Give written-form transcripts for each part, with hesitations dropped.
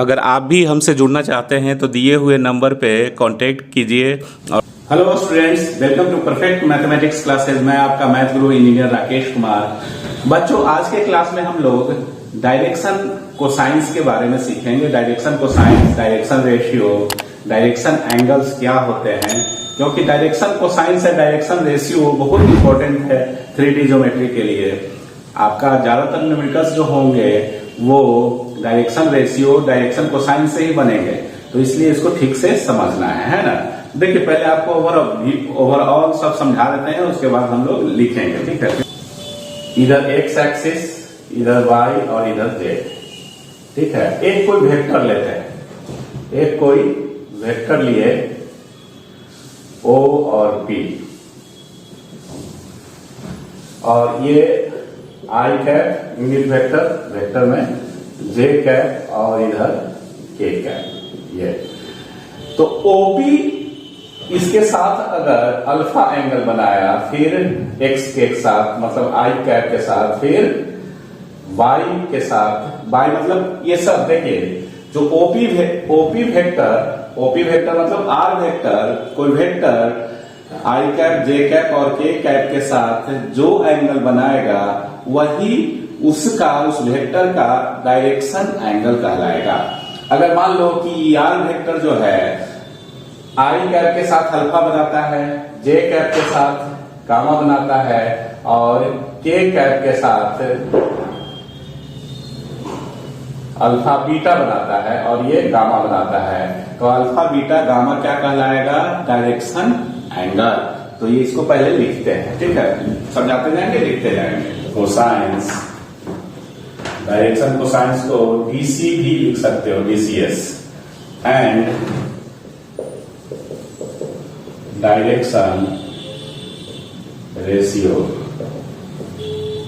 अगर आप भी हमसे जुड़ना चाहते हैं तो दिए हुए नंबर पे कांटेक्ट कीजिए। Hello students, welcome to perfect mathematics classes. मैं आपका मैथ गुरु इंजीनियर राकेश कुमार। बच्चों, आज के क्लास में हम लोग डायरेक्शन कोसाइंस के बारे में सीखेंगे। Direction cosines, direction ratio, direction angles क्या होते हैं, क्योंकि डायरेक्शन कोसाइंस और डायरेक्शन रेशियो बहुत इंपॉर्टेंट है 3D ज्योमेट्री के लिए। आपका ज्यादातर न्यूमेरिकल्स जो होंगे वो डायरेक्शन रेशियो, डायरेक्शन कोसाइन से ही बनेंगे, तो इसलिए इसको ठीक से समझना है ना। देखिए, पहले आपको ओवरऑल सब समझा देते हैं, उसके बाद हम लोग लिखेंगे, ठीक है। इधर एक्स एक्सिस, इधर वाई और इधर जेड, ठीक है। एक कोई वेक्टर लेते हैं, एक कोई वेक्टर लिए ओ और पी, और ये आई कैप यूनिट वेक्टर, वेक्टर में जे कैप और इधर के कैप। ये तो ओपी इसके साथ अगर अल्फा एंगल बनाया, फिर एक्स के साथ मतलब आई कैप के साथ, फिर वाई के साथ, वाई मतलब ये सब देखिए, जो ओपी वेक्टर मतलब आर वेक्टर, कोई वेक्टर आई कैप, जे कैप और के कैप के साथ जो एंगल बनाएगा वही उसका, उस वेक्टर का डायरेक्शन एंगल कहलाएगा। अगर मान लो कि आर वेक्टर जो है आई कैप के साथ अल्फा बनाता है, जे कैप के साथ गामा बनाता है और के कैप के साथ अल्फा बीटा बनाता है और ये गामा बनाता है, तो अल्फा बीटा गामा क्या कहलाएगा? Direction angle. तो ये इसको पहले लिखते हैं, ठीक है, समझाते जाएंगे, लिखते जाएंगे। कोसाइंस, डायरेक्शन कोसाइंस को डीसी भी लिख सकते हो, डीसीएस, एंड डायरेक्शन रेशियो,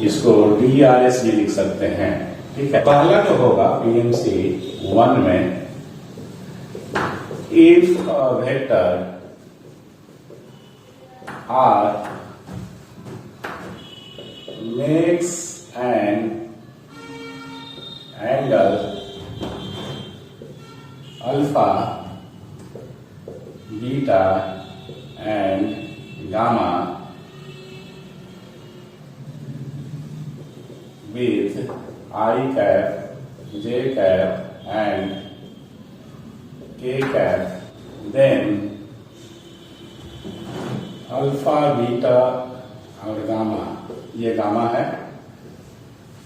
इसको डीआरएस भी लिख सकते हैं, ठीक है। पहला जो होगा पीएमसी 1 में, if a vector R makes an angle alpha, beta and gamma with I cap, J cap and K cap, then alpha, beta और गामा, ये गामा है,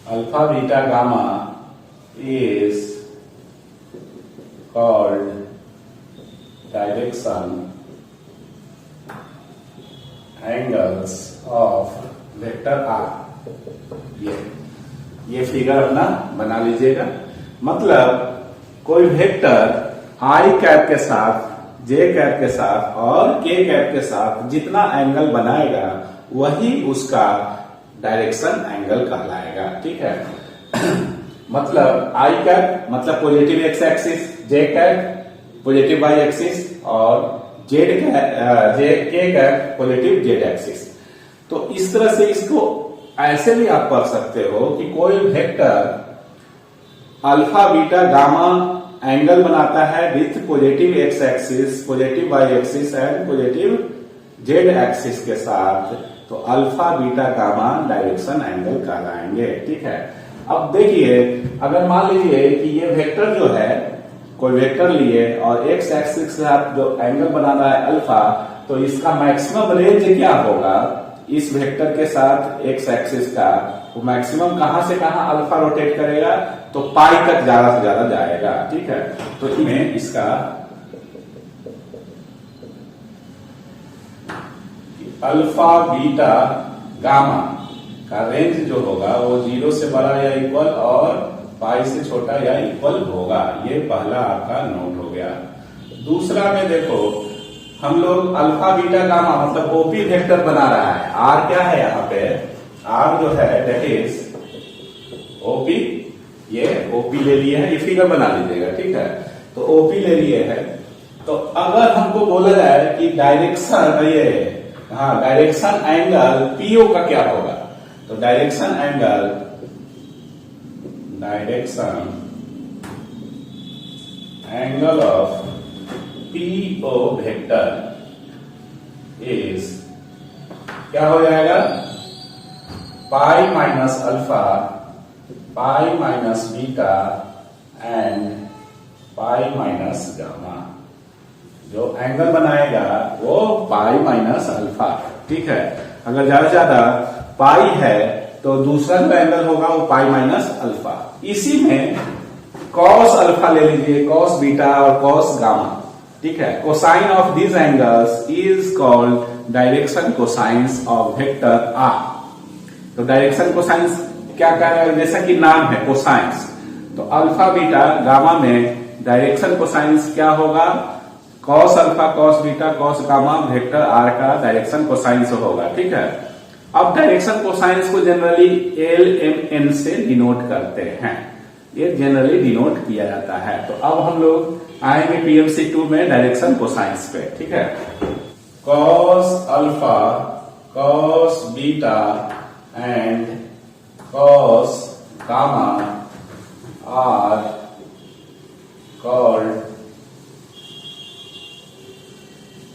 alpha beta gamma is called direction angles of vector R. ये figure अपना बना लीजिएगा। मतलब कोई vector आई cap के साथ, जे कैप के साथ और के कैप के साथ जितना एंगल बनाएगा वही उसका डायरेक्शन एंगल कहलाएगा, ठीक है। मतलब आई कैप मतलब पॉजिटिव एक्स एक्सिस, जे कैप पॉजिटिव वाई एक्सिस और के कैप पॉजिटिव जेड एक्सिस। तो इस तरह से इसको ऐसे भी आप पढ़ सकते हो कि कोई vector alpha beta gamma angle बनाता है with positive X axis, positive Y axis and positive Z axis के साथ, तो alpha beta gamma direction angle कहलाएंगे, ठीक है। अब देखिए, अगर मान लीजिए कि ये वेक्टर जो है, कोई वेक्टर लिए और एक्स एक्सिस के साथ जो एंगल बना रहा है अल्फा, तो इसका मैक्सिमम रेंज क्या होगा? इस वेक्टर के साथ एक्स एक्सिस का वो मैक्सिमम कहां से कहां अल्फा रोटेट करेगा? तो पाई तक ज्यादा से ज्यादा जाएगा, ठीक है। तो इन्हें इसका अल्फा बीटा गामा का रेंज जो होगा वो 0 से बड़ा या इक्वल और पाई से छोटा या इक्वल होगा। ये पहला आपका नोट हो गया। दूसरा में देखो, हम लोग अल्फा बीटा गामा मतलब ओपी वेक्टर बना रहा है। आर क्या है यहाँ पे? आर जो है दैट इज ओपी। ये ओपी ले लिए है, ये फिगर बना लीजिएगा, ठीक है। तो ओपी ले लिए है, तो अगर हमको बोला जाए कि डायरेक्शन, ये डायरेक्शन एंगल पीओ का क्या होगा? तो direction angle angle of PO vector is क्या हो जाएगा, pi minus alpha, pi minus beta and pi minus gamma. जो एंगल बनाएगा वो पाई माइनस अल्फा, ठीक है। अगर ज्यादा से ज्यादा पाई है तो दूसरा जो एंगल होगा वो पाई माइनस अल्फा। इसी में कॉस अल्फा ले लीजिए, कॉस बीटा और कॉस गामा, ठीक है। Cosine of these angles is called direction cosines of vector R. तो डायरेक्शन कोसाइंस क्या करेगा, जैसा कि नाम है कोसाइंस, तो अल्फा बीटा गामा में डायरेक्शन कोसाइंस क्या होगा, cos alpha cos beta cos gamma vector R का डायरेक्शन कोसाइंस होगा, ठीक है। अब डायरेक्शन कोसाइंस को जनरली LMN से डिनोट करते हैं, ये जनरली डिनोट किया जाता है। तो अब हम लोग आएंगे PMC 2 में डायरेक्शन कोसाइंस पे, ठीक है। Cos alpha cos beta and cos gamma are called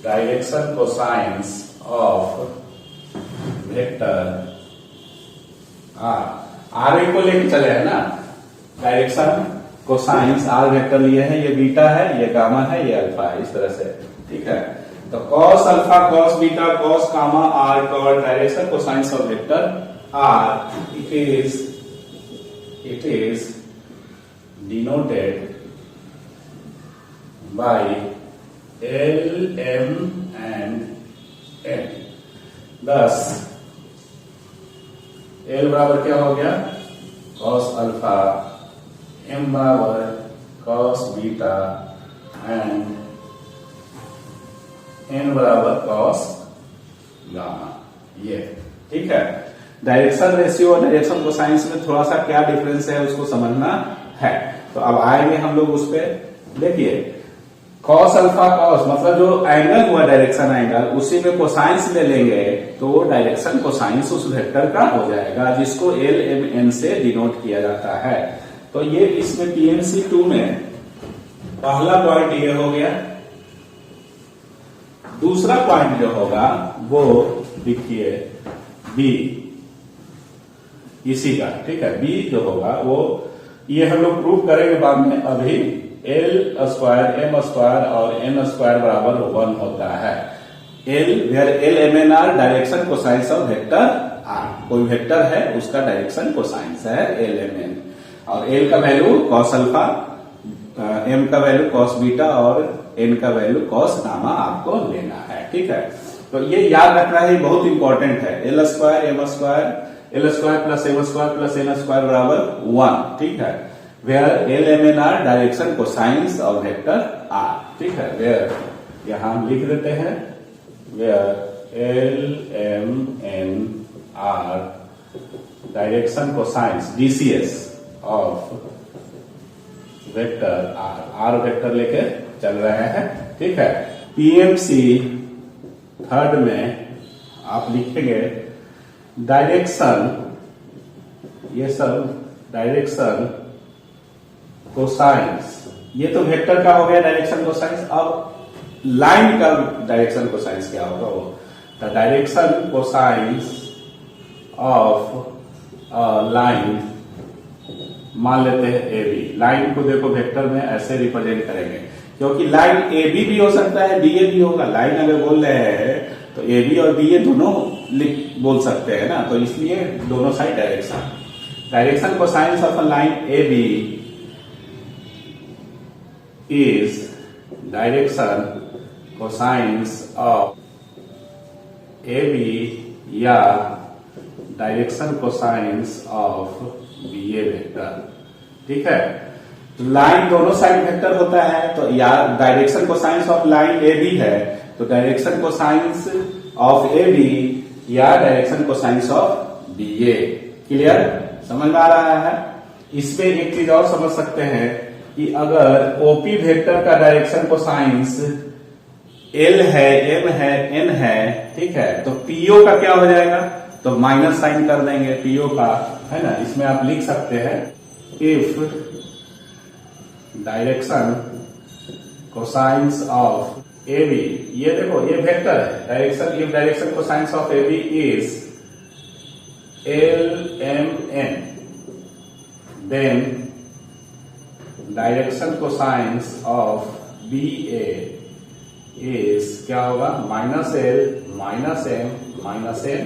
direction cosines of vector R को लेके चले हैं ना, डायरेक्शन कोसाइंस आर वेक्टर लिए हैं, ये बीटा है, ये गामा है, ये अल्फा है, इस तरह से, ठीक है। तो cos alpha cos beta cos gamma are called direction cosines of vector R. It is denoted by L, M and N। thus L बराबर क्या हो गया, cos अल्फा, M बराबर cos बीटा एंड N बराबर cos गामा, ये ठीक है। Direction ratio और डायरेक्शन कोसाइंस में थोड़ा सा क्या डिफरेंस है उसको समझना है। तो अब आएंगे हम लोग उस पर। देखिए कॉस अल्फा कॉस मतलब जो एंगल हुआ डायरेक्शन एंगल, उसी में कोसाइंस ले लेंगे तो डायरेक्शन कोसाइंस उस वेक्टर का हो जाएगा, जिसको LMN से डिनोट किया जाता है। तो ये इसमें PMC 2 में पहला पॉइंट ये हो गया। दूसरा पॉइंट जो होगा वो देखिए B, इसी का, ठीक है। B जो होगा वो ये हम लोग प्रूव करेंगे बाद में। अभी L स्क्वायर M स्क्वायर और N स्क्वायर बराबर 1 होता है। LMN direction cosines of vector R, कोई वेक्टर है उसका डायरेक्शन कोसाइंस है LMN, और L का वैल्यू कॉस अल्फा, M का वैल्यू कॉस बीटा और N का वैल्यू कॉस गामा आपको लेना है, ठीक है। तो ये याद रखना है, बहुत इंपॉर्टेंट है। L square M square, L square plus M square plus N square बराबर 1, ठीक है। Where LMN direction cosines of vector R, ठीक है। वेयर यहां हम लिख देते हैं, where LMN direction cosines DCS of vector R vector लेके चल रहे हैं, ठीक है। PMC 3 में आप लिखेंगे डायरेक्शन, ये सब डायरेक्शन कोसाइंस, ये तो वेक्टर का हो गया डायरेक्शन कोसाइंस। अब लाइन का डायरेक्शन कोसाइंस क्या होगा, वो the direction cosines of line, मान लेते हैं AB। लाइन को देखो वेक्टर में ऐसे रिप्रेजेंट करेंगे, क्योंकि लाइन AB भी हो सकता है DA भी होगा। लाइन अगर बोल रहे हैं तो AB और DA दोनों बोल सकते हैं ना, तो इसलिए दोनों side direction cosines of a line AB is direction cosines of AB या direction cosines of BA vector, ठीक है। तो लाइन दोनों साइड वेक्टर होता है, तो यार direction cosines of line AB है तो डायरेक्शन कोसाइंस ऑफ AB या direction cosines of BA। Clear, समझ में आ रहा है। इसमें एक चीज और समझ सकते हैं कि अगर OP वेक्टर का डायरेक्शन कोसाइंस L है M है N है, ठीक है, तो PO का क्या हो जाएगा, तो माइनस साइन कर देंगे PO का, है ना। इसमें आप लिख सकते हैं if direction cosines of A B, ये देखो ये वेक्टर है, direction, if direction cosines of A B is L M N, then direction cosines of B A is क्या होगा, minus L minus M minus N.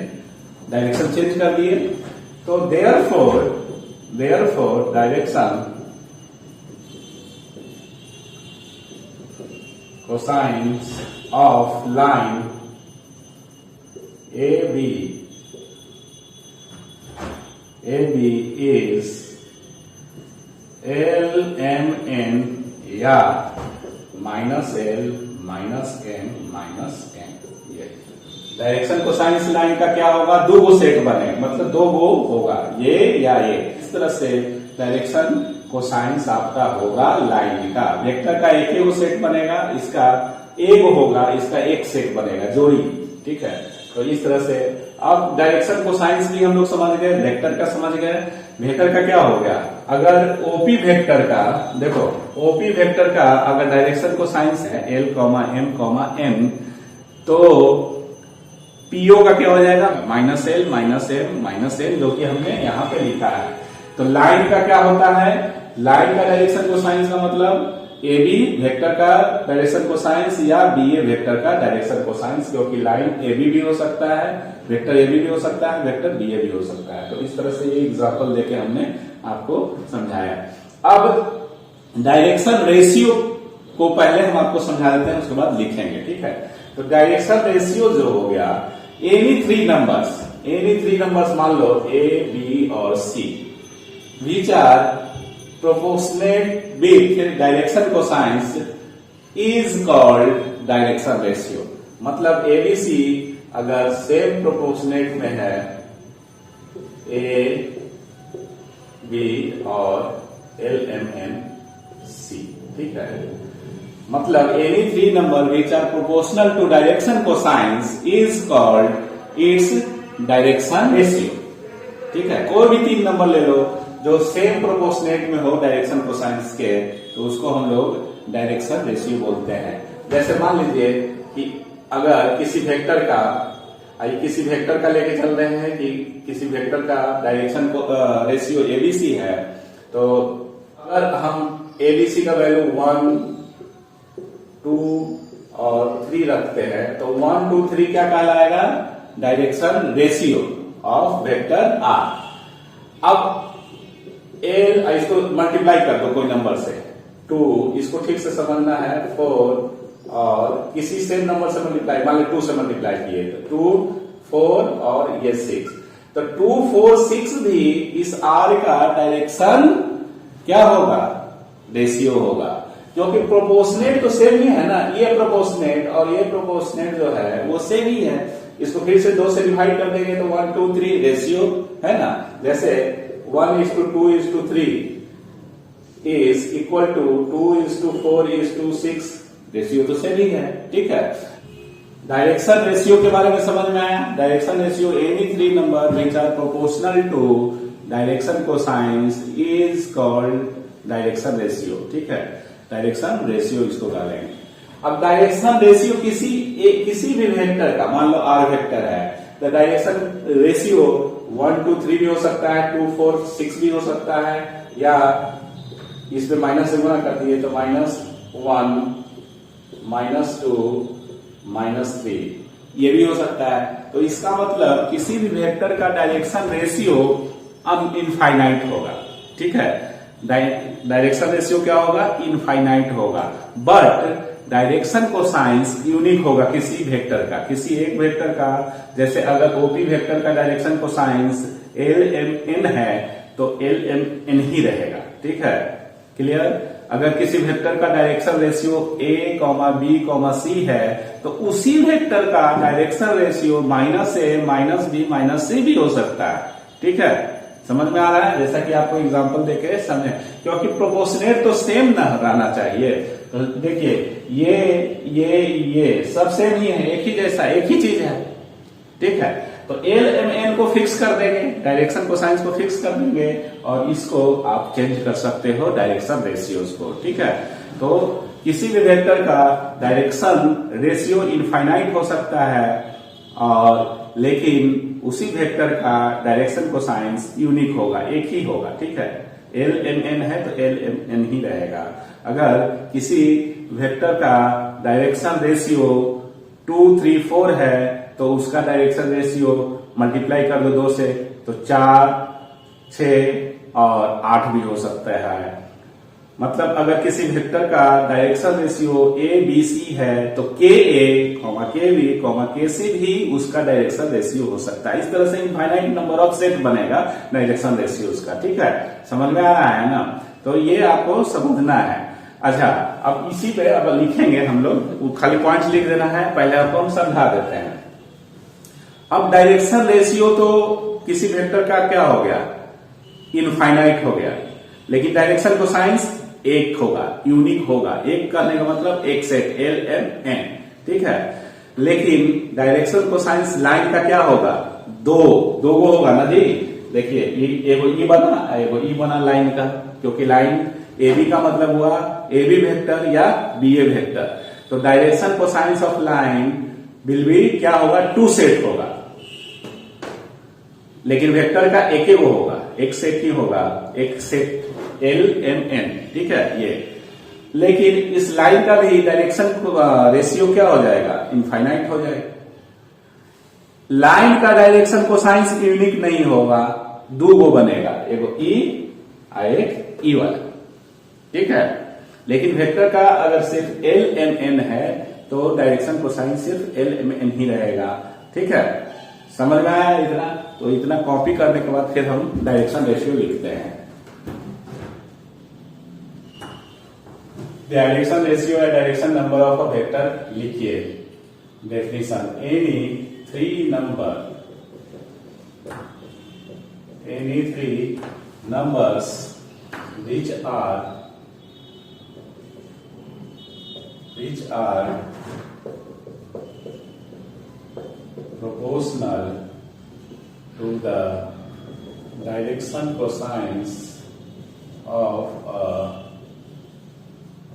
Direction change कर दिए, तो therefore direction cosines of line A B is L M N या minus L minus M minus N. ये direction cosines line का क्या होगा, दो गो सेट बने, मतलब दो गो होगा, ये या ये। इस तरह से डायरेक्शन कोसाइंस आपका होगा लाइन का। वेक्टर का एक ही वो सेट बनेगा, इसका एक होगा, इसका एक सेट बनेगा, जोड़ी। ठीक है, तो इस तरह से अब डायरेक्शन कोसाइंस भी हम लोग समझ गए, वेक्टर का समझ गए। वेक्टर का क्या हो गया, अगर ओपी वेक्टर का, देखो ओपी वेक्टर का अगर डायरेक्शन कोसाइंस है L comma M comma N, तो पीओ का क्या हो जाएगा, minus L minus M minus N, जो कि हमने यहां पे लिखा है। तो लाइन का क्या होता है, लाइन का डायरेक्शन कोसाइंस का मतलब ए बी वेक्टर का डायरेक्शन कोसाइंस या बी ए वेक्टर का डायरेक्शन कोसाइंस, क्योंकि लाइन ए बी भी हो सकता है, वेक्टर ए बी भी हो सकता है, वेक्टर बी ए भी हो सकता है। तो इस तरह से ये एग्जांपल देके हमने आपको समझाया। अब डायरेक्शन रेशियो को पहले हम आपको समझा देते हैं, उसके बाद लिखेंगे। ठीक है, तो डायरेक्शन रेशियो जो हो गया, एनी थ्री नंबर्स मान लो ए बी और सी, which are proportionate with direction cosines is called direction ratio। मतलब ABC अगर सेम प्रोपोर्शनेट में है ए बी और एल एम एन सी, ठीक है, मतलब any three number which are proportional to direction cosines is called its direction ratio. ठीक है, कोई भी तीन नंबर ले लो जो सेम प्रोपोर्शनेट में हो डायरेक्शन कोसाइंस के, तो उसको हम लोग डायरेक्शन रेशियो बोलते हैं। जैसे मान लीजिए कि अगर किसी वेक्टर का लेके चल रहे हैं कि किसी वेक्टर का डायरेक्शन रेशियो एबीसी है, तो अगर हम एबीसी का वैल्यू 1, 2 और 3 रखते हैं, तो 1, 2, 3 क्या कहलाएगा, direction ratio of vector R. अब एल, इसको मल्टीप्लाई कर दो कोई नंबर से, 2, इसको ठीक से समझना है, 4 और किसी सेम नंबर से मल्टीप्लाई, मान लो 2 से मल्टीप्लाई किए तो 2, 4 और ये 6, तो 2, 4, 6 भी इस आर का डायरेक्शन क्या होगा, रेशियो होगा, क्योंकि प्रोपोर्शनेट तो सेम ही है ना, ये प्रोपोर्शनेट और ये प्रोपोर्शनेट जो है वो सेम ही है। इसको फिर से 2 से डिवाइड कर देंगे तो 1, 2, 3 रेशियो है ना। जैसे 1:2:3 इज इक्वल टू 2:4:6, रेशियो तो सेम ही है। ठीक है, डायरेक्शन रेशियो के बारे में समझ में आया। Direction ratio any three number which are proportional to direction cosines is called direction ratio. ठीक है, डायरेक्शन रेशियो इसको डालेंगे। अब डायरेक्शन रेशियो किसी भी वेक्टर का, मान लो आर वेक्टर है, तो डायरेक्शन रेशियो 1, 2, 3 भी हो सकता है, 2, 4, 6 भी हो सकता है, या इसमें माइनस से गुणा कर दिए तो -1, -2, -3 ये भी हो सकता है। तो इसका मतलब किसी भी वेक्टर का डायरेक्शन रेशियो इनफाइनाइट होगा। ठीक है, डायरेक्शन रेशियो क्या होगा, इनफाइनाइट होगा, बट डायरेक्शन कोसाइंस यूनिक होगा किसी वेक्टर का, किसी एक वेक्टर का। जैसे अगर ओपी वेक्टर का डायरेक्शन कोसाइंस LMN है तो LMN ही रहेगा। ठीक है, क्लियर। अगर किसी वेक्टर का direction ratio A, B, C है तो उसी वेक्टर का direction ratio -A, -B, -C भी हो सकता है। ठीक है, समझ में आ रहा है। जैसा कि आपको एग्जांपल देके समझे, क्योंकि प्रोपोर्शनेट तो सेम ना रहना चाहिए। तो देखिए ये सब सेम ही है, एक ही जैसा, एक ही चीज है। ठीक है, तो LMN को फिक्स कर देंगे, डायरेक्शन कोसाइंस को फिक्स कर देंगे, और इसको आप चेंज कर सकते हो डायरेक्शन रेशियोज को। ठीक है, तो किसी भी वेक्टर का डायरेक्शन रेशियो इनफाइनाइट हो सकता है, और लेकिन उसी वेक्टर का डायरेक्शन कोसाइंस यूनिक होगा, एक ही होगा। ठीक है, एल एम एन है तो एल एम एन ही रहेगा। अगर किसी वेक्टर का डायरेक्शन रेशियो 2, 3, 4 है तो उसका डायरेक्शन रेशियो मल्टीप्लाई कर दो 2 से, तो 4, 6 और 8 भी हो सकता है। मतलब अगर किसी वेक्टर का direction ratio A B C है तो के ए के बी के सी भी उसका डायरेक्शन रेशियो हो सकता है। इस तरह से इनफाइनाइट नंबर ऑफ सेट बनेगा डायरेक्शन रेशियो उसका। ठीक है, समझ में आ रहा है ना? तो ये आपको समझना है। अच्छा, अब इसी पे अब लिखेंगे हम लोग, खाली पॉइंट लिख देना है, पहले आपको हम समझा देते हैं। अब डायरेक्शन रेशियो तो किसी वेक्टर का क्या हो गया, इनफाइनाइट हो गया, लेकिन डायरेक्शन कोसाइंस एक होगा, यूनिक होगा। एक करने का मतलब एक सेट एल एम एन। ठीक है, लेकिन डायरेक्शन कोसाइंस लाइन का क्या होगा, दो गो होगा ना जी। देखिए एगो ई बना, एगो ई बना लाइन का, क्योंकि लाइन ए बी का मतलब हुआ ए बी वेक्टर या बी ए वेक्टर। तो direction cosines of line will be क्या होगा, 2 सेट होगा, लेकिन वेक्टर का एक ही वो होगा, एक सेट ही होगा, एक सेट एल एम एन। ठीक है ये, लेकिन इस लाइन का भी डायरेक्शन रेशियो क्या हो जाएगा, इनफाइनाइट हो जाएगा। लाइन का डायरेक्शन कोसाइंस यूनिक नहीं होगा, 2 गो बनेगा, एगो ई एक ई वाला। ठीक है, लेकिन वेक्टर का अगर सिर्फ एल एम एन है तो डायरेक्शन कोसाइंस सिर्फ एल एम एन ही रहेगा। ठीक है, समझ में आया इतना? तो इतना कॉपी करने के बाद फिर हम डायरेक्शन रेशियो लिखते हैं। डायरेक्शन रेशियो है direction number of a vector. लिखिए definition, any three numbers which are proportional to the direction cosines of a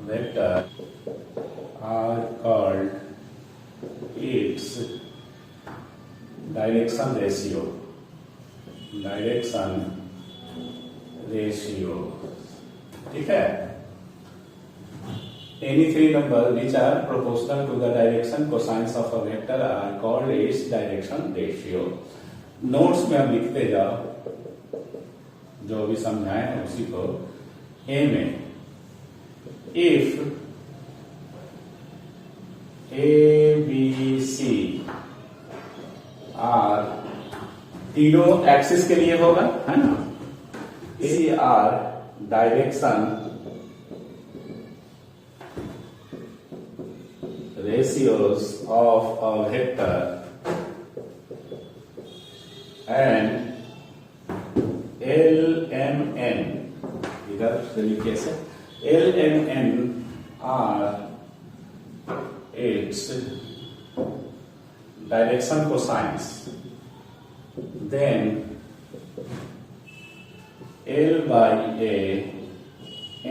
vector are called its direction ratio. ठीक है, any three numbers which are proportional to the direction cosines of a vector are called its direction ratio. Notes में आप लिखते जाओ, जो भी समझाए हैं उसी को। ए में if A B C are, तीनों एक्सिस के लिए होगा, है ना? A are direction ratios of a vector and LMN, इधर तरीके से LMN are its direction cosines, then L by A,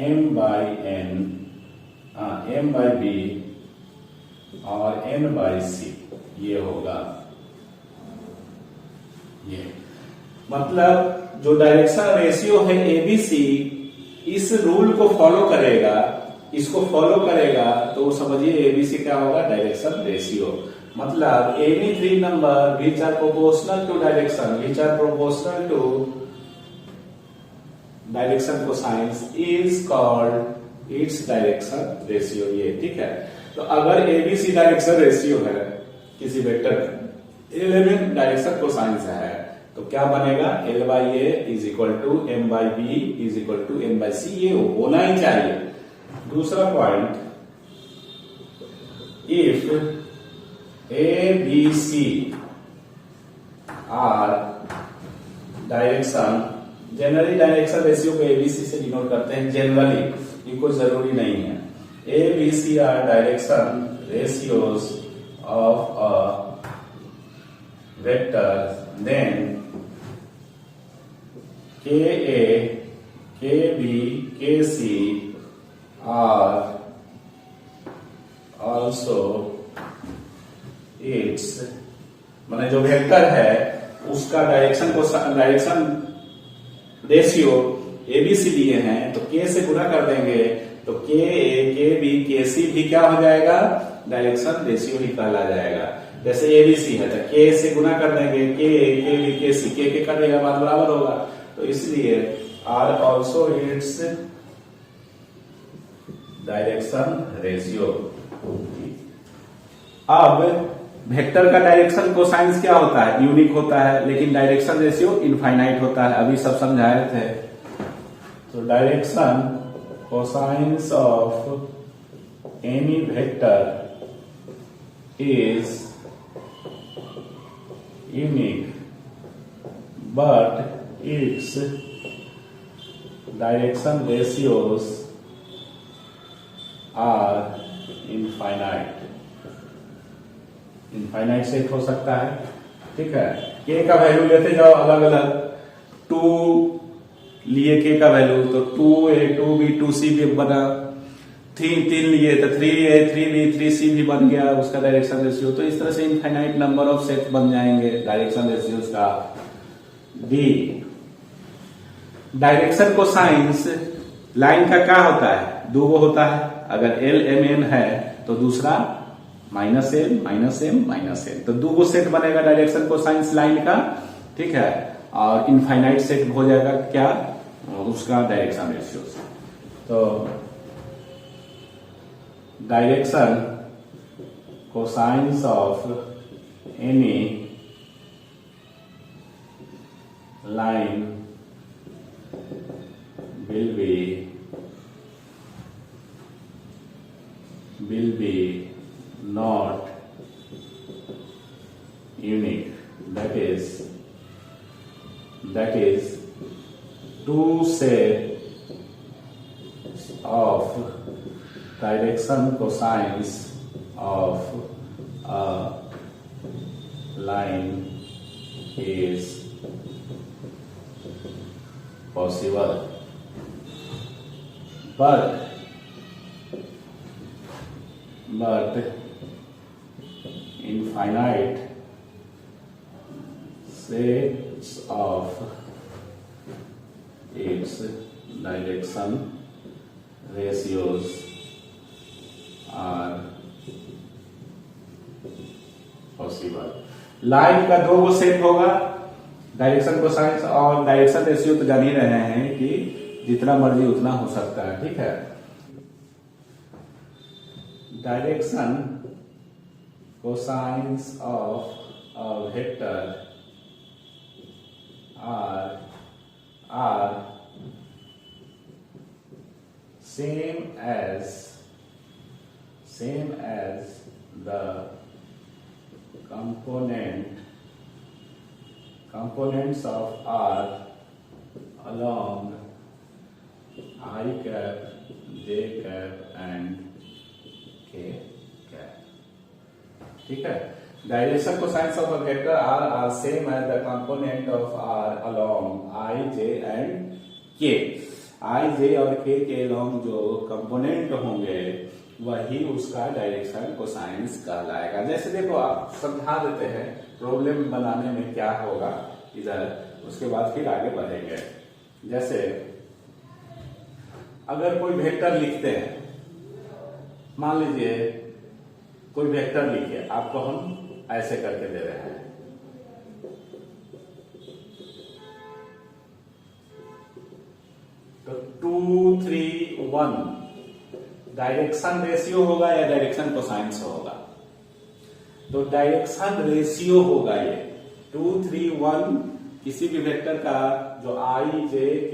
M by N, M by B और N by C ये होगा। ये मतलब जो डायरेक्शन रेशियो है एबीसी, इस रूल को फॉलो करेगा, इसको फॉलो करेगा, तो समझिए एबीसी क्या होगा, डायरेक्शन रेशियो। मतलब any three number which are proportional to direction, which are proportional to direction cosines is called its direction ratio. ये ठीक है। तो अगर एबीसी डायरेक्शन रेशियो है किसी वेक्टर का, एल डायरेक्शन कोसाइंस है, तो क्या बनेगा, L by A is equal to M by B is equal to M by C. ये होना ही चाहिए। दूसरा point, if A B C are direction, generally direction ratio को एबीसी से डिनोट करते हैं जनरली, ये कोई जरूरी नहीं है। A B C are direction ratios of a vector, then k A, के बी, के सी आर ऑल्सो इट्स, माने जो वेक्टर है उसका डायरेक्शन रेशियो एबीसी लिए हैं, तो के से गुणा कर देंगे तो के ए के बी के सी भी क्या हो जाएगा, डायरेक्शन रेशियो ही कहला जाएगा। जैसे एबीसी है तो के से गुणा कर देंगे, के ए के बी के सी, के कर देगा बात बराबर होगा, तो इसलिए are also its direction ratio. अब वेक्टर का डायरेक्शन कोसाइंस क्या होता है, यूनिक होता है, लेकिन डायरेक्शन रेशियो इनफाइनाइट होता है, अभी सब समझाए थे। तो direction cosines of any vector is unique but its direction ratios are infinite set हो सकता है। ठीक है, के का वैल्यू लेते जाओ अलग अलग, 2 लिए के का वैल्यू तो 2a 2b 2c भी बना, 3 लिए तो 3a 3b 3c भी बन गया उसका डायरेक्शन रेशियो। तो इस तरह से इनफाइनाइट नंबर ऑफ सेट बन जाएंगे डायरेक्शन रेशियोज का। डी, डायरेक्शन कोसाइंस लाइन का क्या होता है, दो होता है, अगर एल एम एन है तो दूसरा minus L minus M minus L, तो दो सेट बनेगा डायरेक्शन कोसाइंस लाइन का। ठीक है, और इनफाइनाइट सेट हो जाएगा क्या, उसका डायरेक्शन रेशियो। तो direction cosines of any line will be not unique, that is two sets of direction cosines of a line is possible, but infinite sets of its direction ratios are possible। Line का दो set होगा, direction cosines और direction ratio तो जान ही रहे हैं कि जितना मर्जी उतना हो सकता है। ठीक है, direction cosines of a vector R same as the components of R along I cap, J cap and K cap। ठीक है, direction cosines of a vector R same as the component of R along I, J and K। I, J और K के along जो component होंगे वही उसका direction cosines कहलाएगा। जैसे देखो, आप समझा देते हैं प्रॉब्लम बनाने में क्या होगा इधर, उसके बाद फिर आगे बढ़ेंगे। जैसे अगर कोई वेक्टर लिखते हैं, मान लीजिए कोई वेक्टर लिखिए, आपको हम ऐसे करके दे रहे हैं, तो 2 3 1 डायरेक्शन रेशियो होगा या डायरेक्शन कोसाइंस होगा, तो डायरेक्शन रेशियो होगा ये 2 3 1 किसी भी वेक्टर का जो I, J, K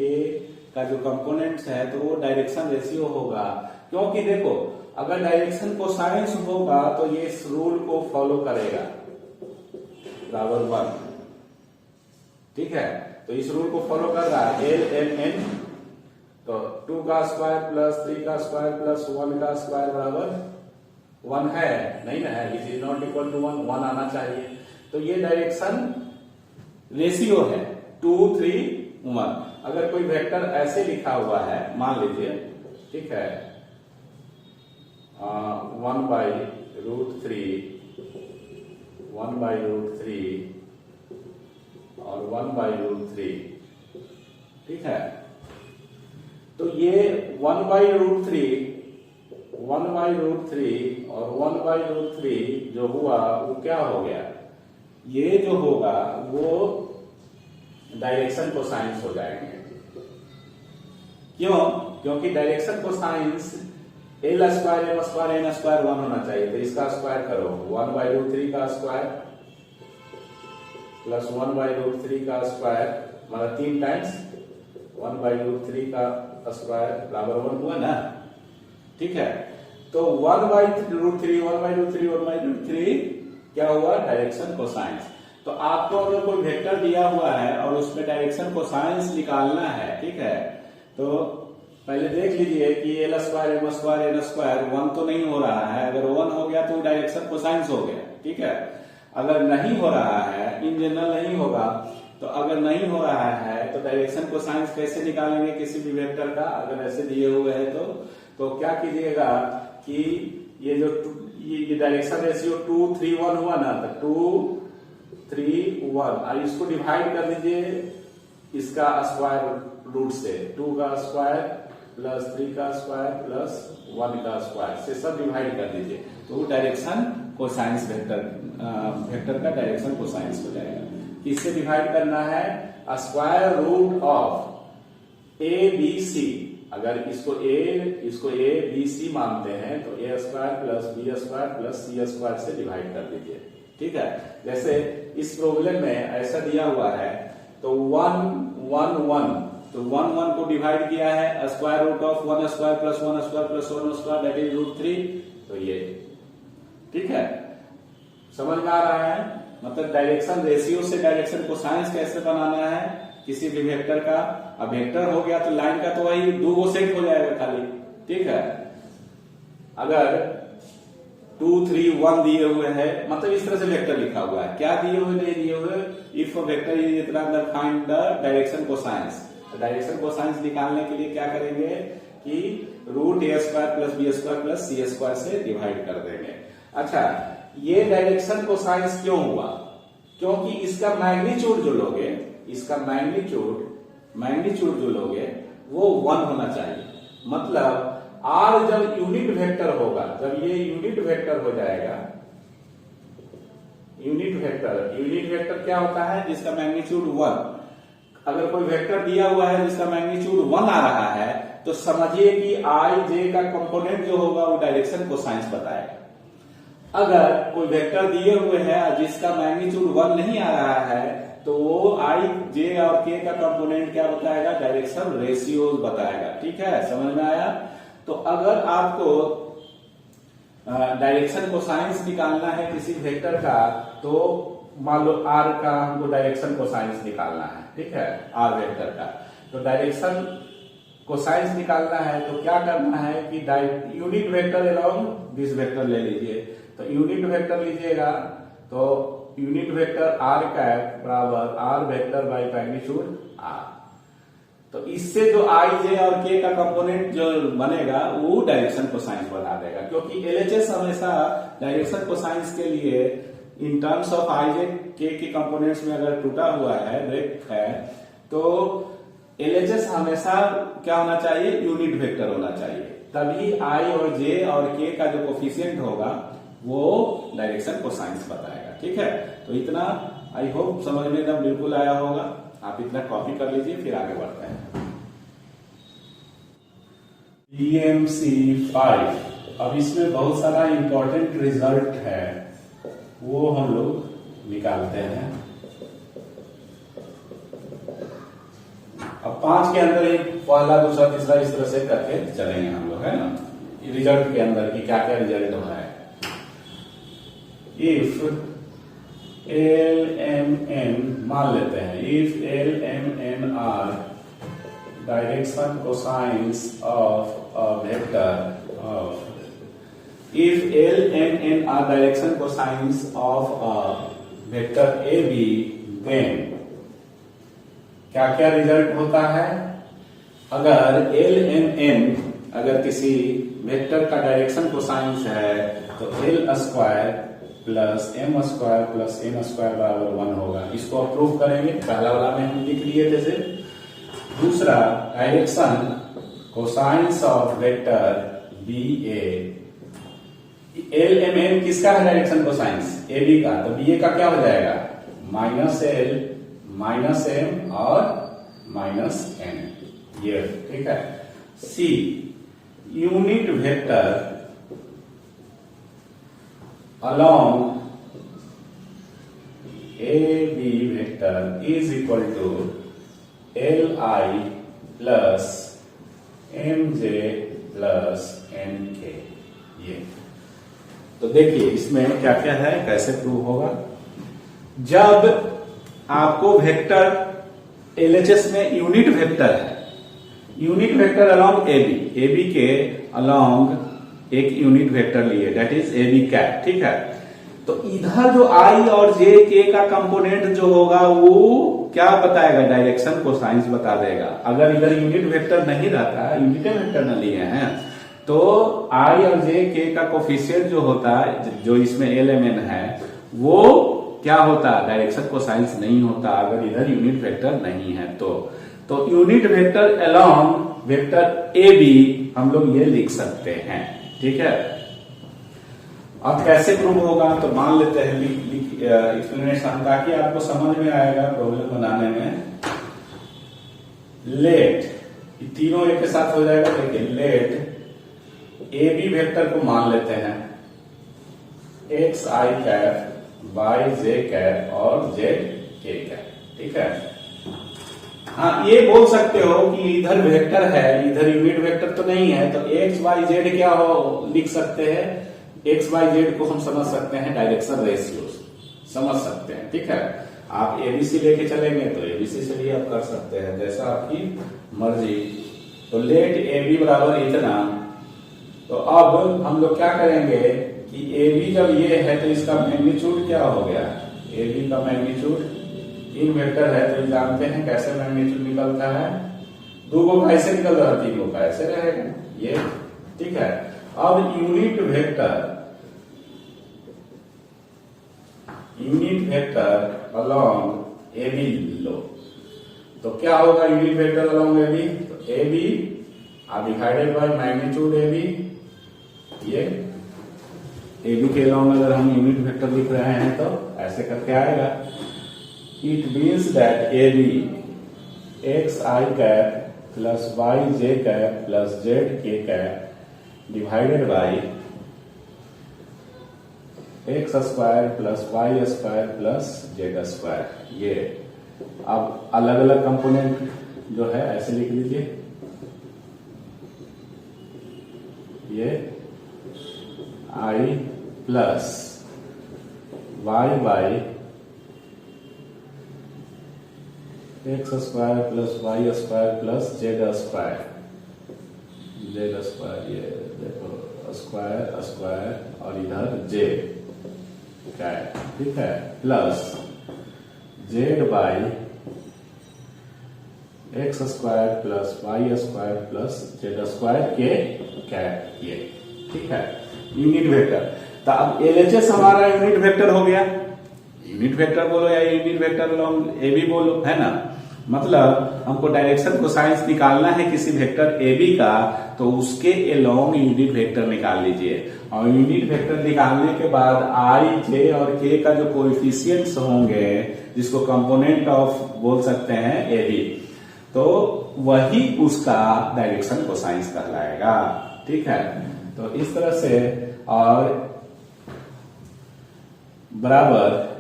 का जो कंपोनेंट्स है तो वो डायरेक्शन रेशियो होगा। क्योंकि देखो, अगर डायरेक्शन कोसाइंस होगा तो ये इस रूल को फॉलो करेगा, बराबर 1। ठीक है, तो इस रूल को फॉलो कर रहा है एल एम एन, तो 2 का स्क्वायर प्लस 3 का स्क्वायर प्लस 1 का स्क्वायर बराबर 1 है, नहीं ना है, इज नॉट इक्वल टू 1 आना चाहिए। तो ये डायरेक्शन रेशियो है 2 3 1। अगर कोई वेक्टर ऐसे लिखा हुआ है, मान लीजिए, ठीक है, 1/2 √3, 1/√3 और 1/√3, ठीक है। तो ये 1/√3 और 1/√3 जो हुआ वो क्या हो गया, ये जो होगा वो डायरेक्शन कोसाइंस हो जाएंगे। क्यों? क्योंकि direction cosines L² M² N² 1 होना चाहिए, तो इसका स्क्वायर करो 1/√3 का स्क्वायर प्लस 1/√3 का स्क्वायर, मतलब 3 टाइम्स 1/√3 का स्क्वायर बराबर 1 हुआ ना, ठीक है। तो 1/√3 क्या हुआ, डायरेक्शन कोसाइंस। तो आपको अगर कोई वेक्टर दिया हुआ है और उसमें डायरेक्शन कोसाइंस निकालना है, ठीक है, तो पहले देख लीजिए कि L² M² N² 1 तो नहीं हो रहा है। अगर 1 हो गया तो डायरेक्शन कोसाइंस हो गया, ठीक है। अगर नहीं हो रहा है, इन जनरल नहीं होगा, तो अगर नहीं हो रहा है तो डायरेक्शन कोसाइंस कैसे निकालेंगे किसी भी वेक्टर का, अगर ऐसे दिए हुए है तो क्या कीजिएगा कि ये जो ये डायरेक्शन रेशियो 2 3 1 हुआ ना, तो 2 3 1, इसको डिवाइड कर दीजिए इसका स्क्वायर रूट से, 2 का स्क्वायर प्लस 3 का स्क्वायर प्लस 1 का स्क्वायर से सब डिवाइड कर दीजिए, तो वो डायरेक्शन कोसाइंस वेक्टर का डायरेक्शन कोसाइंस हो जाएगा। किससे डिवाइड करना है, स्क्वायर रूट ऑफ ABC। अगर इसको A B C मानते हैं तो A² plus B² plus C² से डिवाइड कर दीजिए, ठीक है। जैसे इस प्रॉब्लम में ऐसा दिया हुआ है, तो 1 1 1, तो 1 1 को डिवाइड किया है, square root of 1² plus 1² plus 1² that is √3, तो ये, ठीक है। समझ में आ रहा है, मतलब डायरेक्शन रेशियो से डायरेक्शन कोसाइंस कैसे बनाना है किसी भी वेक्टर का। अब वेक्टर हो गया तो लाइन का तो वही 2 सेट हो जाएगा खाली, ठीक है। अगर 2 3 1 दिए हुए हैं, मतलब इस तरह से वेक्टर लिखा हुआ है, क्या दिए हुए नहीं दिए हुए, इफ वेक्टर इज इतना find the direction cosines. Direction cosines निकालने के लिए क्या करेंगे कि √A² plus B² plus C² से डिवाइड कर देंगे। अच्छा, ये डायरेक्शन कोसाइंस क्यों हुआ, क्योंकि इसका मैग्नीट्यूड जो लोगे, इसका मैग्नीट्यूड जो लोगे वो 1 होना चाहिए। मतलब R जब यूनिट वेक्टर होगा, जब ये यूनिट वेक्टर हो जाएगा, यूनिट वेक्टर क्या होता है, जिसका मैग्नीट्यूड 1। अगर कोई वेक्टर दिया हुआ है जिसका मैग्नीट्यूड 1 आ रहा है, तो समझिए कि I J का कंपोनेंट जो होगा वो डायरेक्शन कोसाइंस बताएगा। अगर कोई वेक्टर दिए हुए हैं जिसका मैग्नीट्यूड 1 नहीं आ रहा है, तो वो I J और K का कंपोनेंट क्या बताएगा, डायरेक्शन रेशियो बताएगा, ठीक है। समझ में आया। तो अगर आपको डायरेक्शन कोसाइंस निकालना है किसी वेक्टर का, तो मान लो R का हमको डायरेक्शन कोसाइंस निकालना है, ठीक है, R वेक्टर का। तो डायरेक्शन कोसाइंस निकालना है तो क्या करना है कि unit vector along this vector ले लीजिए। तो यूनिट वेक्टर लीजिएगा तो यूनिट वेक्टर R कैप बराबर R vector by magnitude R। तो इससे जो I J और K का कंपोनेंट जो बनेगा वो डायरेक्शन कोसाइंस बना देगा, क्योंकि LHS हमेशा डायरेक्शन कोसाइंस के लिए in terms of I J K के कंपोनेंट्स में अगर टूटा हुआ है, ब्रेक है, तो LHS हमेशा क्या होना चाहिए, यूनिट वेक्टर होना चाहिए, तभी I और J और K का जो कोफिशिएंट होगा वो डायरेक्शन कोसाइंस बताएगा, ठीक है। तो इतना आई होप समझ में एकदम बिल्कुल आया होगा। आप इतना कॉपी कर लीजिए, फिर आगे बढ़ते हैं। PMC 5, अब इसमें बहुत सारा इंपॉर्टेंट रिजल्ट है, वो हम लोग निकालते हैं। अब 5 के अंदर ही पहला दूसरा तीसरा इस तरह से करके चलेंगे हम लोग, है ना, रिजल्ट के अंदर की क्या क्या रिजल्ट हो रहा है। इफ LMN मान लेते हैं, if LMN are direction cosines of a vector of, if LMN are direction cosines of a vector AB, then क्या क्या रिजल्ट होता है। अगर LMN अगर किसी वेक्टर का डायरेक्शन कोसाइंस है तो L square plus M square plus N square बराबर 1 होगा। इसको अप्रूव करेंगे, पहला वाला में हम लिख लिए थे से। दूसरा, direction cosines of vector B A, L M N किसका है डायरेक्शन कोसाइंस? ए बी का, तो बी ए का क्या हो जाएगा? माइनस एल माइनस एम और माइनस एन, ये ठीक है। C, unit vector along AB vector is equal to Li plus Mj plus Nk। ये तो देखिए इसमें क्या क्या है, कैसे प्रूव होगा। जब आपको वेक्टर एलएचएस में यूनिट वेक्टर है, यूनिट वेक्टर अलोंग एबी के अलोंग एक यूनिट वेक्टर लिए, that is A B cap, ठीक है। तो इधर जो आई और जे के का कंपोनेंट जो होगा वो क्या बताएगा? डायरेक्शन को साइंस बता देगा। अगर इधर यूनिट वेक्टर नहीं रहता, यूनिट वेक्टर न लिए हैं, तो आई और जे के का कोफिशिएंट जो होता है, जो इसमें एल एम एन है, वो क्या होता? डायरेक्शन को साइंस नहीं होता अगर इधर यूनिट वेक्टर नहीं है। तो unit vector along vector A B हम लोग ये लिख सकते हैं, ठीक है। अब कैसे प्रूव होगा, तो मान लेते हैं एक्सप्लेनेशन, ताकि आपको समझ में आएगा प्रॉब्लम बनाने में। लेट, तीनों एक के साथ हो जाएगा। देखिए, लेट ए बी वेक्टर को मान लेते हैं एक्स आई कैप, वाई जे कैप और जेड के कैप, ठीक है। हाँ, ये बोल सकते हो कि इधर वेक्टर है, इधर यूनिट वेक्टर तो नहीं है, तो एक्स वाई जेड क्या हो लिख सकते हैं? एक्स वाई जेड को हम समझ सकते हैं डायरेक्शन रेशियो, समझ सकते हैं, ठीक है। आप एबीसी लेके चलेंगे तो एबीसी से भी आप कर सकते हैं, जैसा आपकी मर्जी। तो लेट ए बी बराबर इतना, तो अब हम लोग क्या करेंगे कि ए बी जब ये है तो इसका मैग्नीट्यूड क्या हो गया? ए बी का मैग्नीट्यूड तीन वेक्टर है तो जानते हैं कैसे मैग्नीट्यूड निकलता है। दो का ऐसे निकल रहा है, तीन का ऐसे रहेगा, ये ठीक है। अब unit vector along A B लो, तो क्या होगा? Unit vector along A B, तो A B divided by magnitude A B. ये ए बी के अलोंग अगर हम यूनिट वेक्टर लिख रहे हैं तो ऐसे करके आएगा। It means that AB x I cap plus y j cap plus z k cap divided by x square plus y square plus z square। ये अब अलग अलग कंपोनेंट जो है ऐसे लिख लीजिए। ये I plus y by X square plus Y square plus Z square, ये देखो स्क्वायर स्क्वायर और इधर जे कैप, ठीक है, plus Z by X square plus Y square plus Z square K cap, ये ठीक है यूनिट वेक्टर। तो अब एलएचएस हमारा यूनिट वेक्टर हो गया। यूनिट वेक्टर बोलो या unit vector along A B बोलो, है ना। मतलब हमको डायरेक्शन कोसाइंस निकालना है किसी वेक्टर ए बी का, तो उसके अलोंग यूनिट वेक्टर निकाल लीजिए। और यूनिट वेक्टर निकालने के बाद आई जे और के का जो कोएफिशिएंट्स होंगे, जिसको कंपोनेंट ऑफ बोल सकते हैं ए बी, तो वही उसका डायरेक्शन कोसाइंस कहलाएगा, ठीक है। तो इस तरह से, और बराबर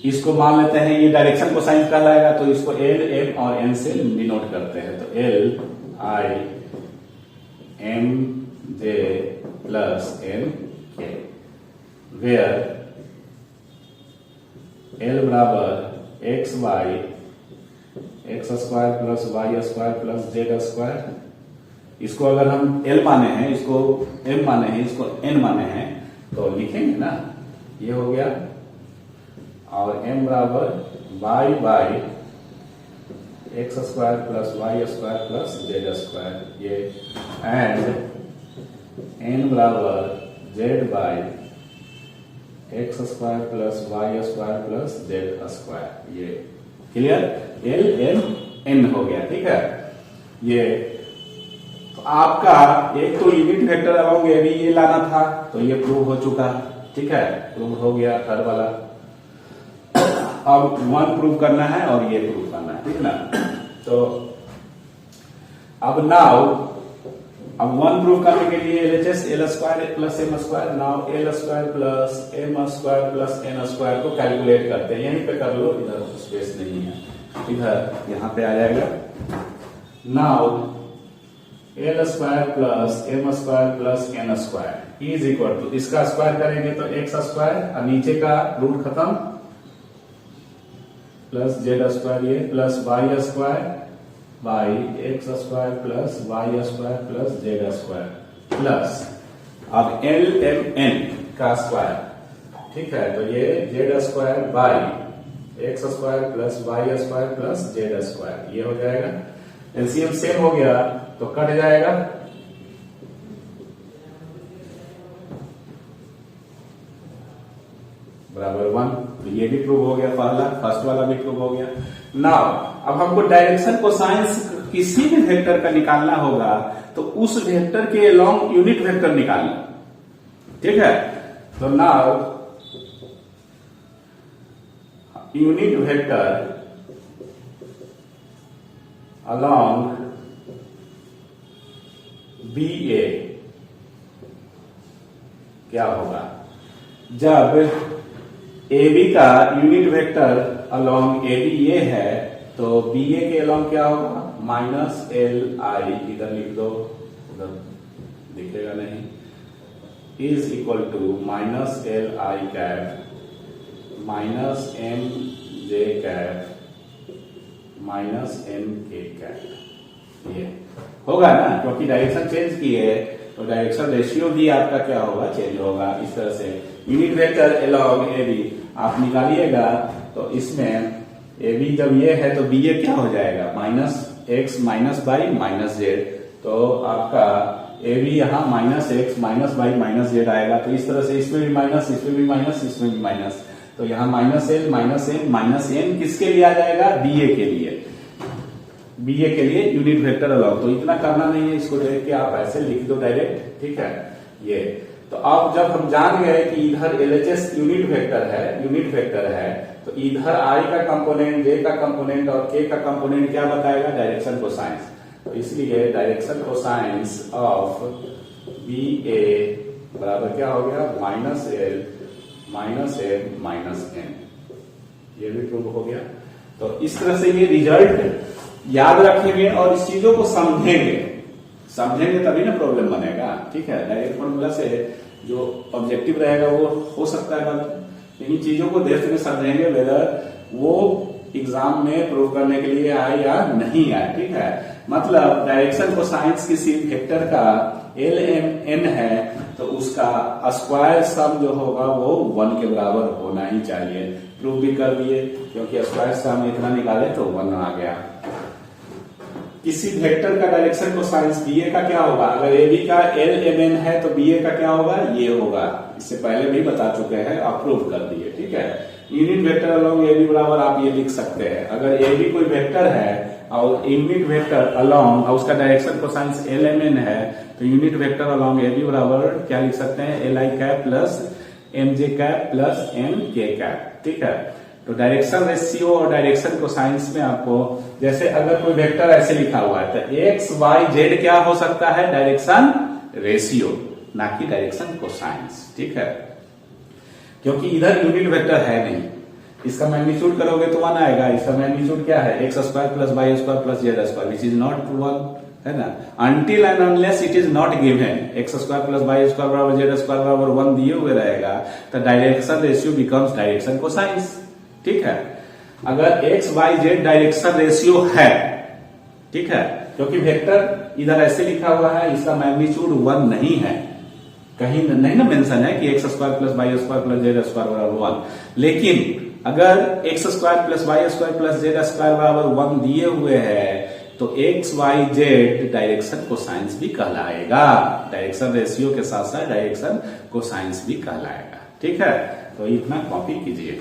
इसको मान लेते हैं ये डायरेक्शन कोसाइन कहलाएगा, तो इसको एल एम और एन से डिनोट करते हैं। तो L I M J plus N K, where L बराबर X Y X square plus Y square plus Z square. इसको अगर हम एल माने हैं, इसको एम माने हैं, इसको एन माने हैं, तो लिखेंगे ना, ये हो गया। और m बराबर y by X square plus Y square plus Z square, ये एंड n बराबर z by X square plus Y square plus Z square. ये क्लियर, एल एम एन हो गया, ठीक है। ये तो आपका एक तो unit vector along A B ये लाना था, तो ये प्रूव हो चुका, ठीक है, प्रूव हो गया थर्ड वाला। अब वन प्रूव करना है और ये प्रूव करना है, ठीक है ना। तो अब नाउ अब वन प्रूव करने के लिए LHS L square plus M square, now L square plus M square plus N square को कैलकुलेट करते हैं। यहीं पे कर लो, इधर स्पेस नहीं है, इधर यहां पे आ जाएगा। Now L square plus M square plus N square is equal to, इसका स्क्वायर करेंगे तो एक्स स्क्वायर और नीचे का रूट खत्म प्लस जेड स्क्वायर ये plus Y square by X square plus Y square plus Z square plus अब L M N का स्क्वायर, ठीक है। तो ये Z square by X square plus Y square plus Z square, ये हो जाएगा। एलसीएम सेम हो गया तो कट जाएगा, बराबर 1। तो ये भी प्रूव हो गया, पहला फर्स्ट वाला भी प्रूव हो गया। नाउ अब हमको डायरेक्शन कोसाइंस किसी भी वेक्टर का निकालना होगा तो उस वेक्टर के अलोंग यूनिट वेक्टर निकालना, ठीक है। तो now unit vector along B A क्या होगा, जब ए बी का unit vector along A B ये है तो बी ए के अलोंग क्या होगा, माइनस एल आई, इधर लिख दो, उधर दिखेगा नहीं, is equal to minus L I cap minus M J cap minus M K cap. ये होगा ना, क्योंकि डायरेक्शन चेंज की है तो डायरेक्शन रेशियो भी आपका क्या होगा, चेंज होगा। इस तरह से unit vector along A B आप निकालिएगा तो इसमें ए बी जब ये है तो बी ए क्या हो जाएगा, minus x minus by minus Z. तो आपका ए बी यहाँ minus x minus by minus Z आएगा। तो इस तरह से इसमें भी माइनस, इसमें भी माइनस, इसमें भी माइनस, तो यहाँ minus L minus N minus N किसके लिए आ जाएगा, बी ए के लिए, बी ए के लिए यूनिट वेक्टर अलोंग। तो इतना करना नहीं है, इसको देख के आप ऐसे लिख दो डायरेक्ट, ठीक है। ये तो अब जब हम जान गए कि इधर एलएचएस यूनिट वेक्टर है तो इधर आई का कंपोनेंट, जे का कंपोनेंट और के का कंपोनेंट क्या बताएगा, डायरेक्शन कोसाइंस। तो इसलिए direction cosines of B A बराबर क्या हो गया, minus L minus M minus N. ये भी प्रूव हो गया। तो इस तरह से ये रिजल्ट याद रखेंगे और इस चीजों को समझेंगे तभी ना प्रॉब्लम बनेगा, ठीक है। डायरेक्ट फॉर्मूला से जो ऑब्जेक्टिव रहेगा वो हो सकता है गलत, लेकिन चीजों को देख के समझेंगे वेदर वो एग्जाम में प्रूव करने के लिए आए या नहीं आए, ठीक है। मतलब डायरेक्शन कोसाइंस किसी वेक्टर का एल एम एन है तो उसका स्क्वायर सम जो होगा वो 1 के बराबर होना ही चाहिए। प्रूव भी कर दिए, क्योंकि स्क्वायर सम इतना निकाले तो 1 आ गया। किसी वेक्टर का डायरेक्शन कोसाइंस बी ए का क्या होगा, अगर ए बी का एल एम एन है तो बी ए का क्या होगा, ये होगा। इससे पहले भी बता चुके हैं, अप्रूव कर दिए, ठीक है। Unit vector along A B बराबर आप ये लिख सकते हैं, अगर ए बी कोई वेक्टर है और यूनिट वेक्टर अलोंग और उसका direction cosines L M N है तो unit vector along A B बराबर क्या लिख सकते हैं, L I cap plus M J cap plus M K cap, ठीक है। तो डायरेक्शन रेशियो और डायरेक्शन कोसाइंस में आपको, जैसे अगर कोई वेक्टर ऐसे लिखा हुआ है तो एक्स वाई जेड क्या हो सकता है, डायरेक्शन रेशियो, ना कि डायरेक्शन कोसाइंस, ठीक है। क्योंकि इधर यूनिट वेक्टर है नहीं, इसका मैग्नीट्यूड करोगे तो 1 आएगा। इसका मैग्नीट्यूड क्या है, X square plus Y square plus Z square, which is not 1, है ना। Until and unless it is not given, X square plus Y square बराबर जेड स्क्वायर बराबर 1 दिए हुए रहेगा तो direction ratio becomes direction cosines, ठीक है। अगर X Y Z direction ratio है, ठीक है, क्योंकि वेक्टर इधर ऐसे लिखा हुआ है, इसका मैग्नीट्यूड 1 नहीं है, कहीं नहीं ना मेंशन है कि X square plus Y square plus Z square बराबर 1। लेकिन अगर X square plus Y square plus Z square बराबर 1 दिए हुए हैं तो X Y Z direction cosines भी कहलाएगा। डायरेक्शन रेशियो के साथ साथ डायरेक्शन कोसाइंस भी कहलाएगा। ठीक है, तो इतना कॉपी कीजिए।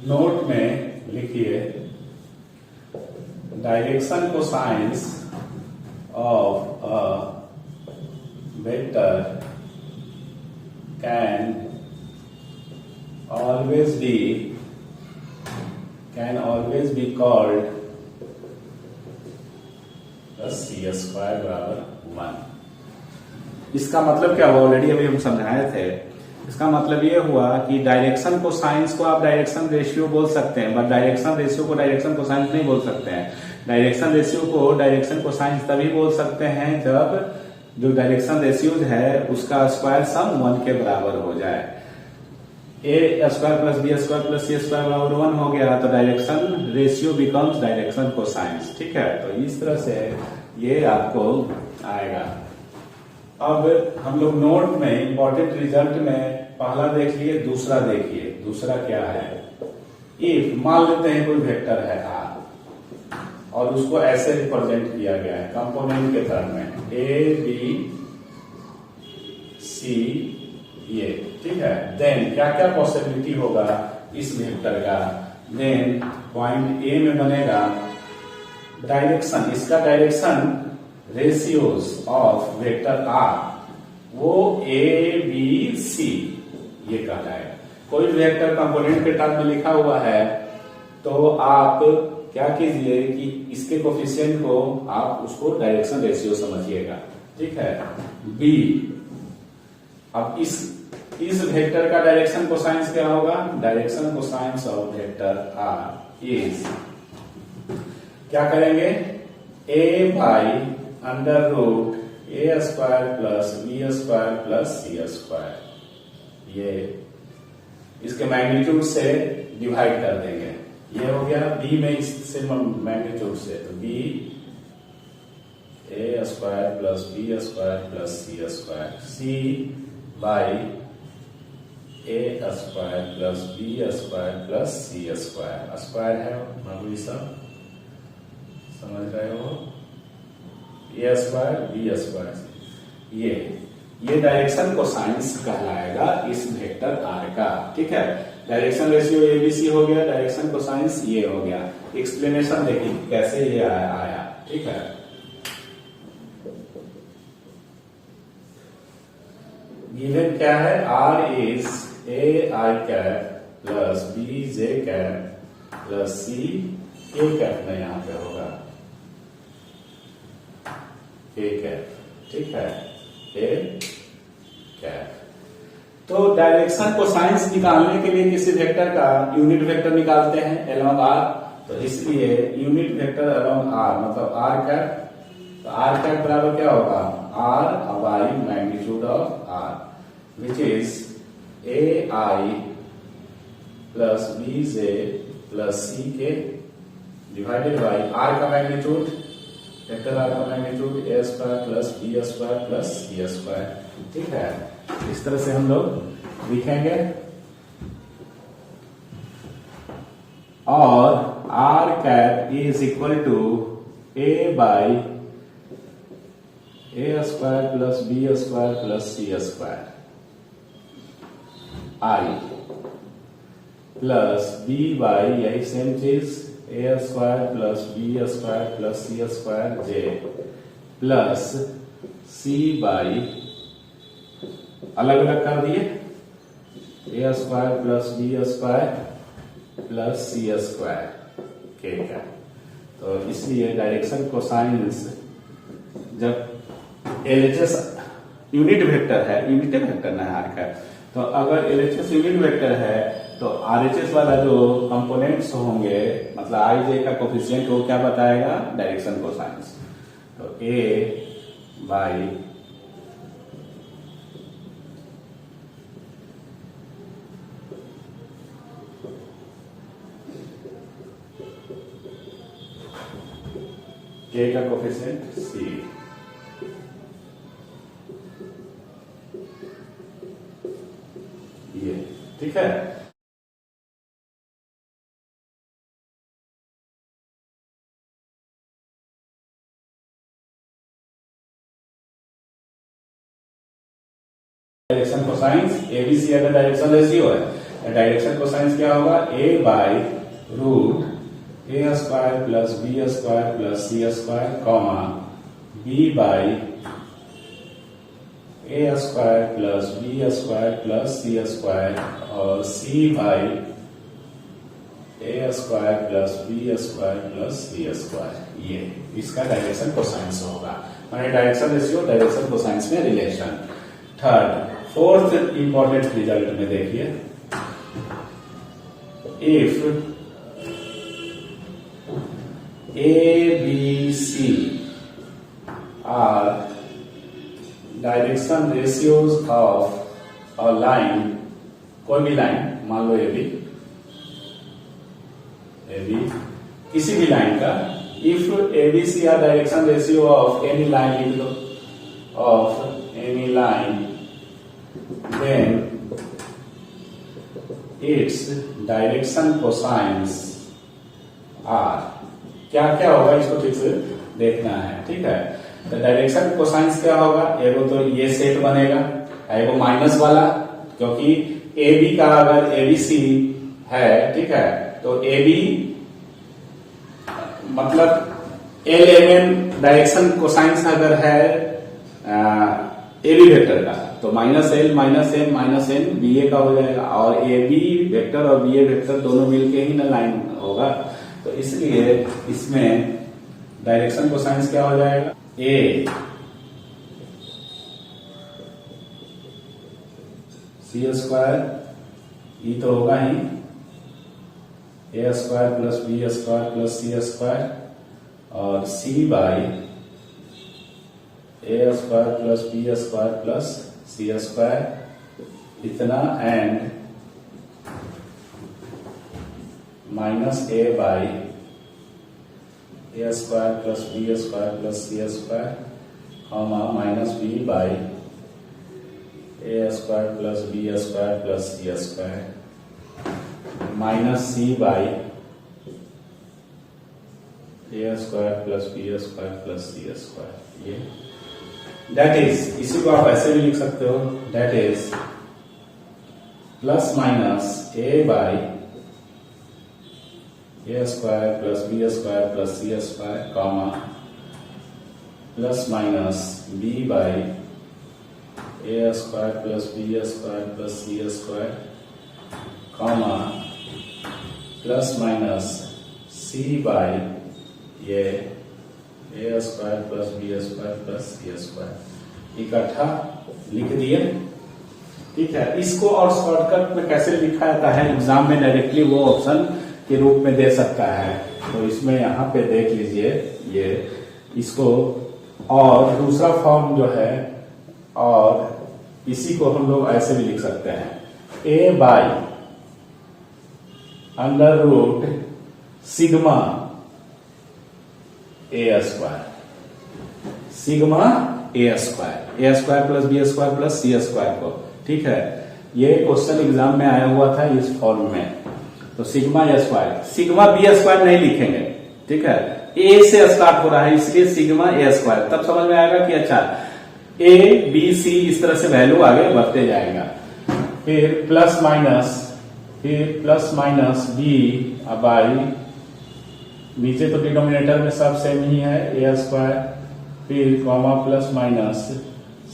नोट में लिखिए direction cosines of a vector can always be called c square बराबर 1। इसका मतलब क्या हुआ, ऑलरेडी अभी हम समझाए थे। इसका मतलब ये हुआ कि डायरेक्शन को साइंस को आप डायरेक्शन रेशियो बोल सकते हैं, बट डायरेक्शन रेशियो को डायरेक्शन को साइंस नहीं बोल सकते हैं। डायरेक्शन रेशियो को डायरेक्शन को साइंस तभी बोल सकते हैं जब जो डायरेक्शन रेशियोज है उसका स्क्वायर सम 1 के बराबर हो जाए। A square plus B square plus C square बराबर 1 हो गया तो direction ratio becomes direction cosines. ठीक है, तो इस तरह से ये आपको आएगा। अब हम लोग नोट में इंपॉर्टेंट रिजल्ट में पहला देख लिए, दूसरा देखिए। दूसरा क्या है, इफ मान लेते हैं कोई वेक्टर है आर और उसको ऐसे रिप्रेजेंट किया गया है कंपोनेंट के टर्म में ए बी सी ये। ठीक है, देन क्या क्या पॉसिबिलिटी होगा इस वेक्टर का। देन पॉइंट ए में बनेगा डायरेक्शन, इसका direction ratios of vector R वो ए बी सी ये कहलाएगा। कोई वेक्टर कंपोनेंट के टर्म में लिखा हुआ है तो आप क्या कीजिए कि इसके कोफिशिएंट को आप उसको डायरेक्शन रेशियो समझिएगा। ठीक है, बी। अब इस वेक्टर का डायरेक्शन कोसाइंस क्या होगा, direction cosines of vector R is क्या करेंगे, A by under root A square plus B square plus C square. ये इसके मैग्नीट्यूड से डिवाइड कर देंगे। ये हो गया बी में इससे मैग्नीट्यूड से, तो B A square plus B square plus C square, C by A square plus B square plus C square. Square है मामूली सब, समझ रहे हो, ए स्क्वायर बी स्क्वायर। ये डायरेक्शन कोसाइंस कहलाएगा इस वेक्टर आर का। ठीक है, डायरेक्शन रेशियो एबीसी हो गया, डायरेक्शन कोसाइंस ये हो गया। एक्सप्लेनेशन देखिए कैसे ये आया। ठीक है, गिवन क्या है, R is A I cap plus B J cap plus C K cap में यहां पे होगा ए कैप। ठीक है, ए कैप। तो डायरेक्शन को साइंस निकालने के लिए किसी वेक्टर का यूनिट वेक्टर निकालते हैं अलोंग आर, तो इसलिए यूनिट वेक्टर अलोंग आर मतलब आर कैप। तो आर कैप बराबर क्या होगा, R by magnitude of R which is A I plus B J plus C K divided by R का मैग्नीट्यूड, वेक्टर आर का magnitude A square plus B square plus C square. ठीक है, इस तरह से हम लोग लिखेंगे। और R cap is equal to A by A square plus B square plus C square I plus B by यही सेम चीज A square plus B square plus C square J plus C by अलग अलग कर दिए A square plus B square plus C square K का। तो इसलिए direction cosines जब एलएचएस यूनिट वेक्टर है, यूनिट वेक्टर ना है आर का, तो अगर एलएचएस यूनिट वेक्टर है तो आरएचएस वाला जो कंपोनेंट्स होंगे मतलब आई जे का कोफिशिएंट वो क्या बताएगा, डायरेक्शन कोसाइंस। तो ए बाई के का कोफिशिएंट सी, ये ठीक है। डायरेक्शन कोसाइंस, ABC अगर डायरेक्शन रेशियो है, डायरेक्शन कोसाइंस क्या होगा, A by root A square plus B square plus C square comma B by A square plus B square plus C square और C by A square plus B square plus C square, ये इसका direction cosines होगा, माने direction ratio direction cosines में relation. Fourth important result में देखिए, if ABC are direction ratios of a line, कोई भी लाइन मान लो AB किसी भी लाइन का, if ABC are direction ratio of any line, लिख लो, of any line, then its direction cosines are, क्या क्या होगा इसको ठीक से देखना है, ठीक है। तो डायरेक्शन कोसाइंस क्या होगा, एगो तो ये सेट बनेगा, एगो माइनस वाला, क्योंकि AB का अगर ABC है, ठीक है, तो AB मतलब LMN डायरेक्शन कोसाइंस अगर है AB वेक्टर का, तो minus L minus M minus N BA का हो जाएगा, और AB वेक्टर और BA वेक्टर दोनों मिलके ही ना लाइन होगा, तो इसलिए इसमें डायरेक्शन कोसाइंस क्या हो जाएगा, A C स्क्वायर, ई तो होगा ही, A square plus B square plus C square और C by A square plus B square plus C square इतना, and minus A by A square plus B square plus C square comma minus B by A square plus B square plus C square minus C by A square plus B square plus C square, ये that is, इसी को आप ऐसे भी लिख सकते हो, that is plus minus A by A square plus B square plus C square comma plus minus B by A square plus B square plus C square comma plus minus C by ये A square plus B square plus C square इकट्ठा लिख दिए, ठीक है। इसको और shortcut में कैसे लिखा जाता है एग्जाम में, डायरेक्टली वो ऑप्शन के रूप में दे सकता है, तो इसमें यहाँ पे देख लीजिए ये इसको, और दूसरा फॉर्म जो है, और इसी को हम लोग ऐसे भी लिख सकते हैं, A by under root sigma A square, sigma A square plus B square plus C square को, ठीक है। ये क्वेश्चन एग्जाम में आया हुआ था इस फॉर्म में, तो sigma A square, sigma B square नहीं लिखेंगे, ठीक है, A से स्टार्ट हो रहा है इसलिए सिग्मा A स्क्वायर, तब समझ में आएगा कि अच्छा A B C इस तरह से वैल्यू आगे बढ़ते जाएगा, फिर प्लस माइनस B बाई, नीचे तो डिनोमिनेटर में सब सेम ही है, A स्क्वायर, फिर comma plus minus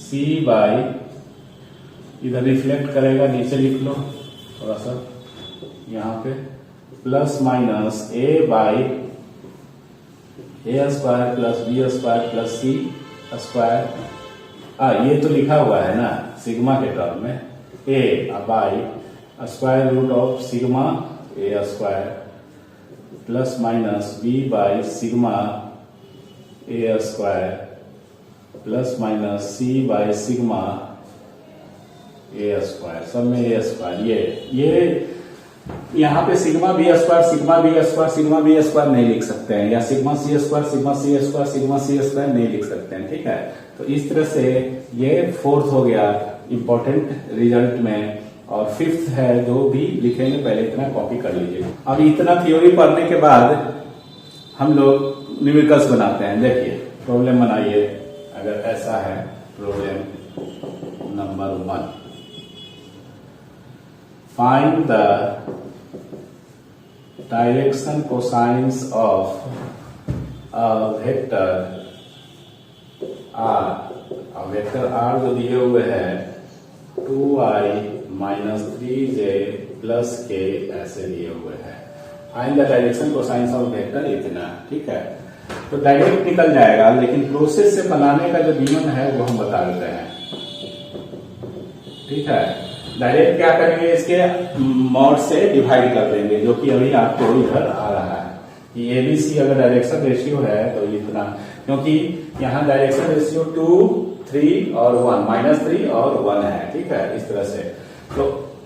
C by, इधर रिफ्लेक्ट करेगा, नीचे लिख लो थोड़ा सा यहाँ पे, plus minus A by A square plus B square plus C square, ये तो लिखा हुआ है ना सिग्मा के टर्म में, A by square root of sigma A square plus minus B by sigma A square plus minus C by sigma A square, सब में A स्क्वायर, ये यहाँ पे सिग्मा B स्क्वायर नहीं लिख सकते हैं, या सिग्मा C स्क्वायर नहीं लिख सकते हैं, ठीक है। तो इस तरह से ये फोर्थ हो गया इंपॉर्टेंट रिजल्ट में, और फिफ्थ है जो भी लिखेंगे पहले इतना कॉपी कर लीजिए। अब इतना थ्योरी पढ़ने के बाद हम लोग न्यूमेरिकल्स बनाते हैं। देखिए प्रॉब्लम बनाइए, अगर ऐसा है problem number 1, find the direction cosines of a vector R. अब वेक्टर आर जो दिए हुए हैं 2i माइनस 3j प्लस के ऐसे दिए हुए हैं। Find the direction cosines of vector इतना, ठीक है। तो डायरेक्ट निकल जाएगा, लेकिन प्रोसेस से बनाने का जो नियम है वो हम बता देते हैं, ठीक है। डायरेक्ट क्या करेंगे, इसके मॉड से डिवाइड कर देंगे, जो कि अभी आपको इधर आ रहा है कि एबीसी अगर डायरेक्शन रेशियो है तो इतना, क्योंकि यहाँ डायरेक्शन रेशियो 2, 3 और 1, -3 और 1 है, ठीक है। इस तरह से तो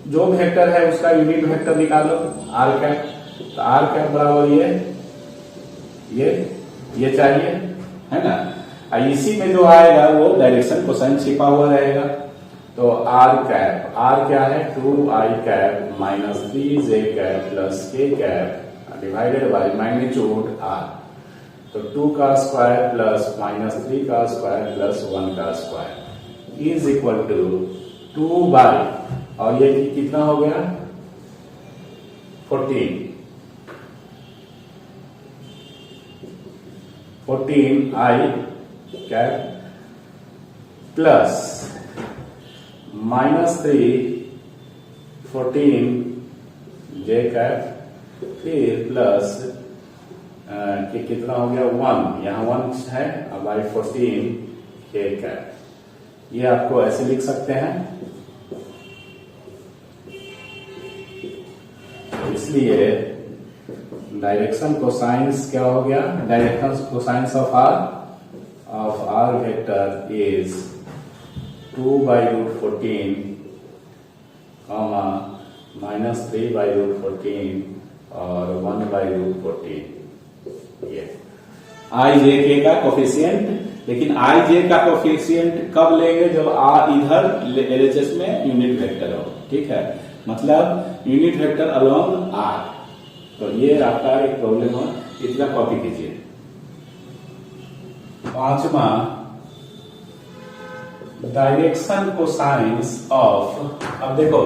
जो वेक्टर है उसका यूनिट वेक्टर निकालो आर कैप। तो आर कैप बराबर ये चाहिए, है ना। इसी में जो आएगा वो डायरेक्शन कोसाइन छिपा हुआ रहेगा। तो आर क्या है 2i cap minus 3j cap plus k cap divided by magnitude r। तो 2 का स्क्वायर प्लस माइनस 3 का स्क्वायर प्लस 1 का square is equal to 2 by, और ये कितना हो गया 14i cap plus -3 14j cap फिर प्लस कितना हो गया 1, यहाँ 1 है, अब बाई 14 k कैप। ये आपको ऐसे लिख सकते हैं। इसलिए डायरेक्शन कोसाइंस क्या हो गया, direction cosines of R vector is 2/√14 minus 3/√14 और 1/√14। ये आई जे के का कोफिशिएंट। लेकिन आई जे का कोफिशिएंट कब लेंगे, जब इधर एलएचएस में यूनिट वेक्टर हो, ठीक है। मतलब यूनिट वेक्टर अलोंग आर। तो ये आपका एक प्रॉब्लम है, इतना कॉपी कीजिए। पांचवा, डायरेक्शन कोसाइंस ऑफ, अब देखो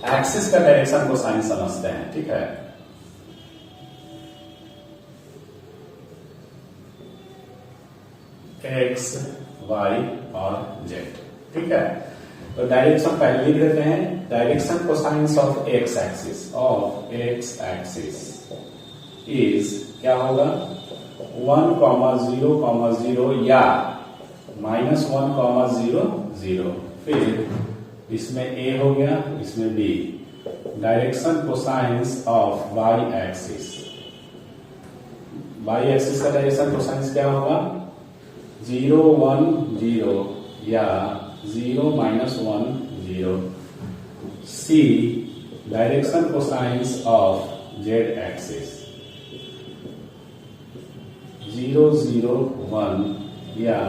एक्सिस का डायरेक्शन कोसाइन समझते हैं, ठीक है। एक्स, वाई और जेड, ठीक है। तो डायरेक्शन पहले लिख देते हैं। Direction cosines of x axis is क्या होगा 1,0,0 या -1,0,0। फिर इसमें ए हो गया, इसमें B. Direction cosines of Y axis का डायरेक्शन कोसाइंस क्या होगा 0, 1, 0 या 0, -1, 0। C direction cosines of Z axis 0, 0, 1 या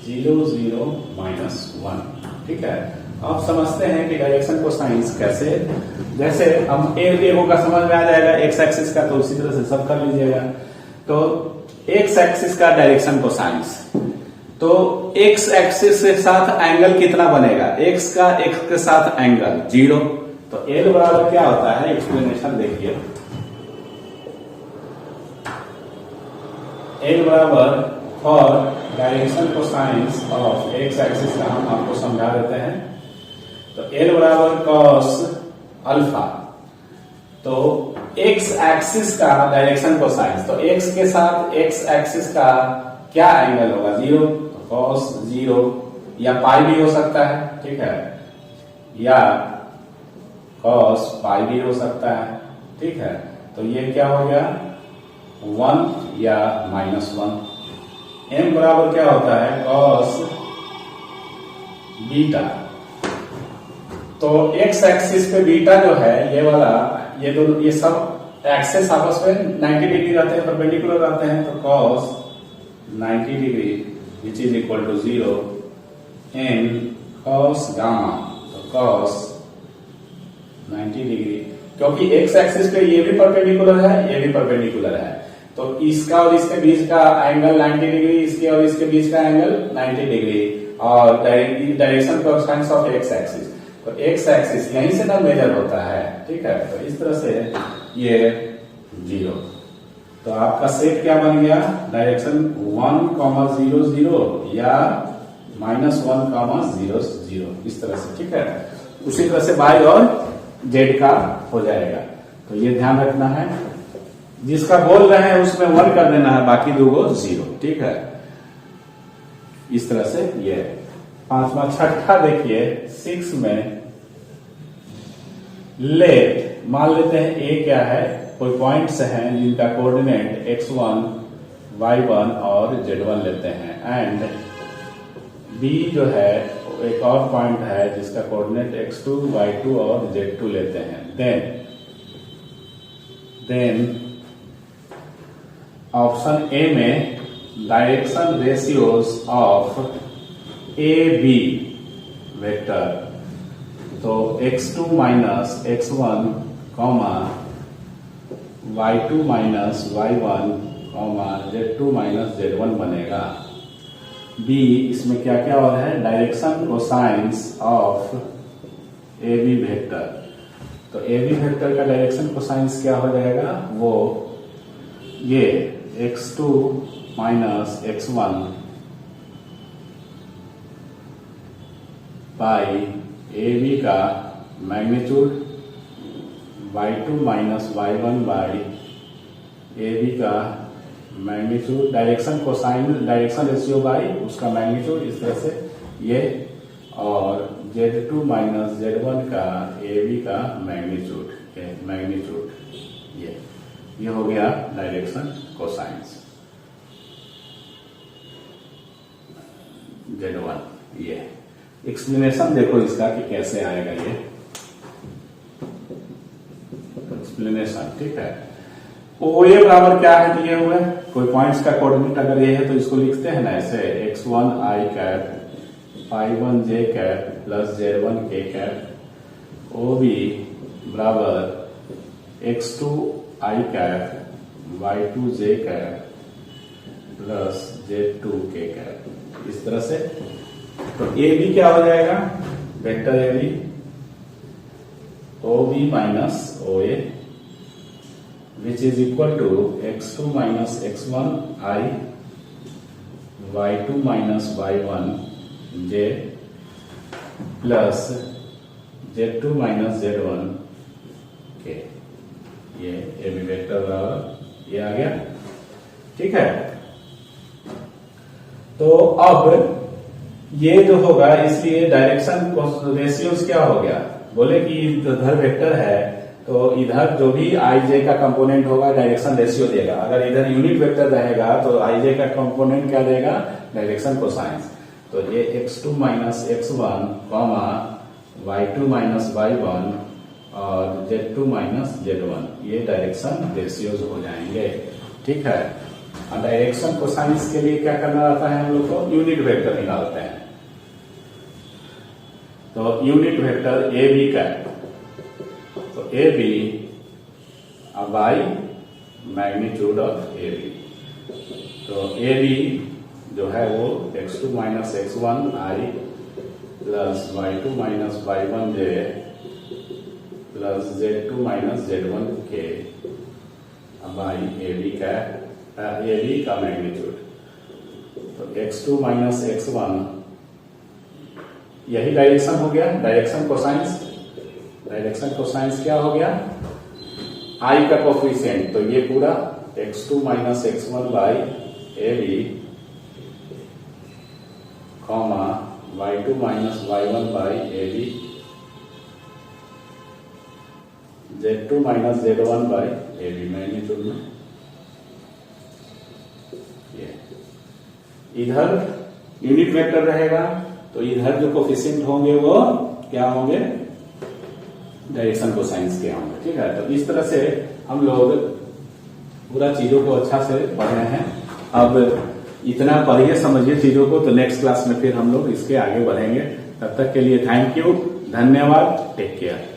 0, 0, -1, ठीक है। आप समझते हैं कि डायरेक्शन कोसाइंस कैसे, जैसे हम एगो का समझ में आ जाएगा एक्स एक्सिस का, तो उसी तरह से सब कर लीजिएगा। तो एक्स एक्सिस का डायरेक्शन कोसाइंस, तो एक्स एक्सिस के साथ एंगल कितना बनेगा, एक्स के साथ एंगल 0। तो एल बराबर क्या होता है, एक्सप्लेनेशन देखिए। एल बराबर for direction cosines of x axis का हम आपको समझा देते हैं। तो एल बराबर कॉस अल्फा। तो एक्स एक्सिस का डायरेक्शन कोसाइंस, तो एक्स के साथ एक्स एक्सिस का क्या एंगल होगा 0, तो कॉस 0 या पाई भी हो सकता है, ठीक है, या कॉस पाई भी हो सकता है, ठीक है। तो ये क्या हो गया 1 या -1। m बराबर क्या होता है कॉस बीटा। तो एक्स एक्सिस पे बीटा जो है ये वाला, ये सब एक्सेस आपस में 90 डिग्री रहते हैं, परपेंडिकुलर रहते हैं। तो cos 90 degree which is equal to 0 in cos gamma. तो कॉस 90 डिग्री, क्योंकि एक्स एक्सिस पे ये भी परपेंडिकुलर है, ये भी परपेंडिकुलर है, तो इसका और इसके बीच का एंगल 90 डिग्री, इसके और इसके बीच का एंगल 90 डिग्री, और direction cosines of x axis. तो एक्स एक्सिस यहीं से ना मेजर होता है, ठीक है। तो इस तरह से ये 0, तो आपका सेट क्या बन गया, डायरेक्शन 1,0,0 या -1,0,0 इस तरह से, ठीक है। उसी तरह से बाई और जेड का हो जाएगा। तो ये ध्यान रखना है, जिसका बोल रहे हैं उसमें 1 कर देना है, बाकी 2 0, ठीक है। इस तरह से ये 5वां। छठा देखिए 6 में लेट, मान लेते हैं ए क्या है, कोई पॉइंट्स हैं जिनका कोऑर्डिनेट x1, y1 और z1 लेते हैं, एंड बी जो है एक और पॉइंट है जिसका कोऑर्डिनेट x2, y2 और z2 लेते हैं। देन ऑप्शन ए में direction ratios of A B vector, तो x2 minus x1 comma y2 minus y1 comma z2 minus z1 बनेगा। बी इसमें क्या क्या और है, direction cosines of A B vector, तो ए बी वेक्टर का डायरेक्शन कोसाइंस क्या हो जाएगा, वो ये x2 minus x1 by A B का magnitude, y2 minus y1 by A B का magnitude, direction cosine, direction ratio by उसका मैग्नीट्यूड, इस तरह से ये, और z2 माइनस z1 का ए बी का मैग्नीट्यूड, ये हो गया डायरेक्शन कोसाइंस z1। ये एक्सप्लेनेशन देखो इसका कि कैसे आएगा ये एक्सप्लेनेशन, ठीक है। ओ ए बराबर क्या है दिए हुए, कोई पॉइंट्स का कोऑर्डिनेट अगर ये है तो इसको लिखते हैं ना ऐसे, x1 i cap y1 j cap plus z1 k cap, O B बराबर x2 i cap y2 j cap plus z2 k cap, इस तरह से। तो ए बी क्या हो जाएगा, vector A B O B minus O A, which is equal to x2 minus x1 I, y2 minus y1 j plus z2 minus z1 k, ये A B vector बराबर ये आ गया, ठीक है। तो अब ये जो होगा, इसलिए डायरेक्शन रेशियोज क्या हो गया, बोले कि इधर वेक्टर है तो इधर जो भी आई जे का कंपोनेंट होगा डायरेक्शन रेशियो देगा, अगर इधर यूनिट वेक्टर रहेगा तो आई जे का कंपोनेंट क्या देगा, डायरेक्शन कोसाइंस। तो ये x2 minus x1 comma y2 minus y1 और z2 माइनस z1, ये डायरेक्शन रेशियोज हो जाएंगे, ठीक है। और डायरेक्शन कोसाइंस के लिए क्या करना रहता है, हम लोग को यूनिट वेक्टर निकालते हैं। तो यूनिट वेक्टर ए बी का, तो A B by magnitude of A B, तो ए बी जो है वो x2 minus x1 i plus y2 minus y1 j plus z2 minus z1 k by A B का मैग्नीट्यूड, तो x2 minus x1, यही direction हो गया, direction cosines. Direction cosines क्या हो गया, आई का कोफिशिएंट, तो ये पूरा x2 minus x1 by A B comma y2 minus y1 by A B, z2 minus z1 by A B magnitude में। ये इधर यूनिट वेक्टर रहेगा तो इधर जो कोफिशिएंट होंगे वो क्या होंगे, डायरेक्शन कोसाइंस के होंगे, ठीक है। तो इस तरह से हम लोग पूरा चीजों को अच्छा से पढ़ रहे हैं। अब इतना पढ़िए समझिए चीजों को, तो नेक्स्ट क्लास में फिर हम लोग इसके आगे बढ़ेंगे। तब तक के लिए थैंक यू, धन्यवाद, टेक केयर।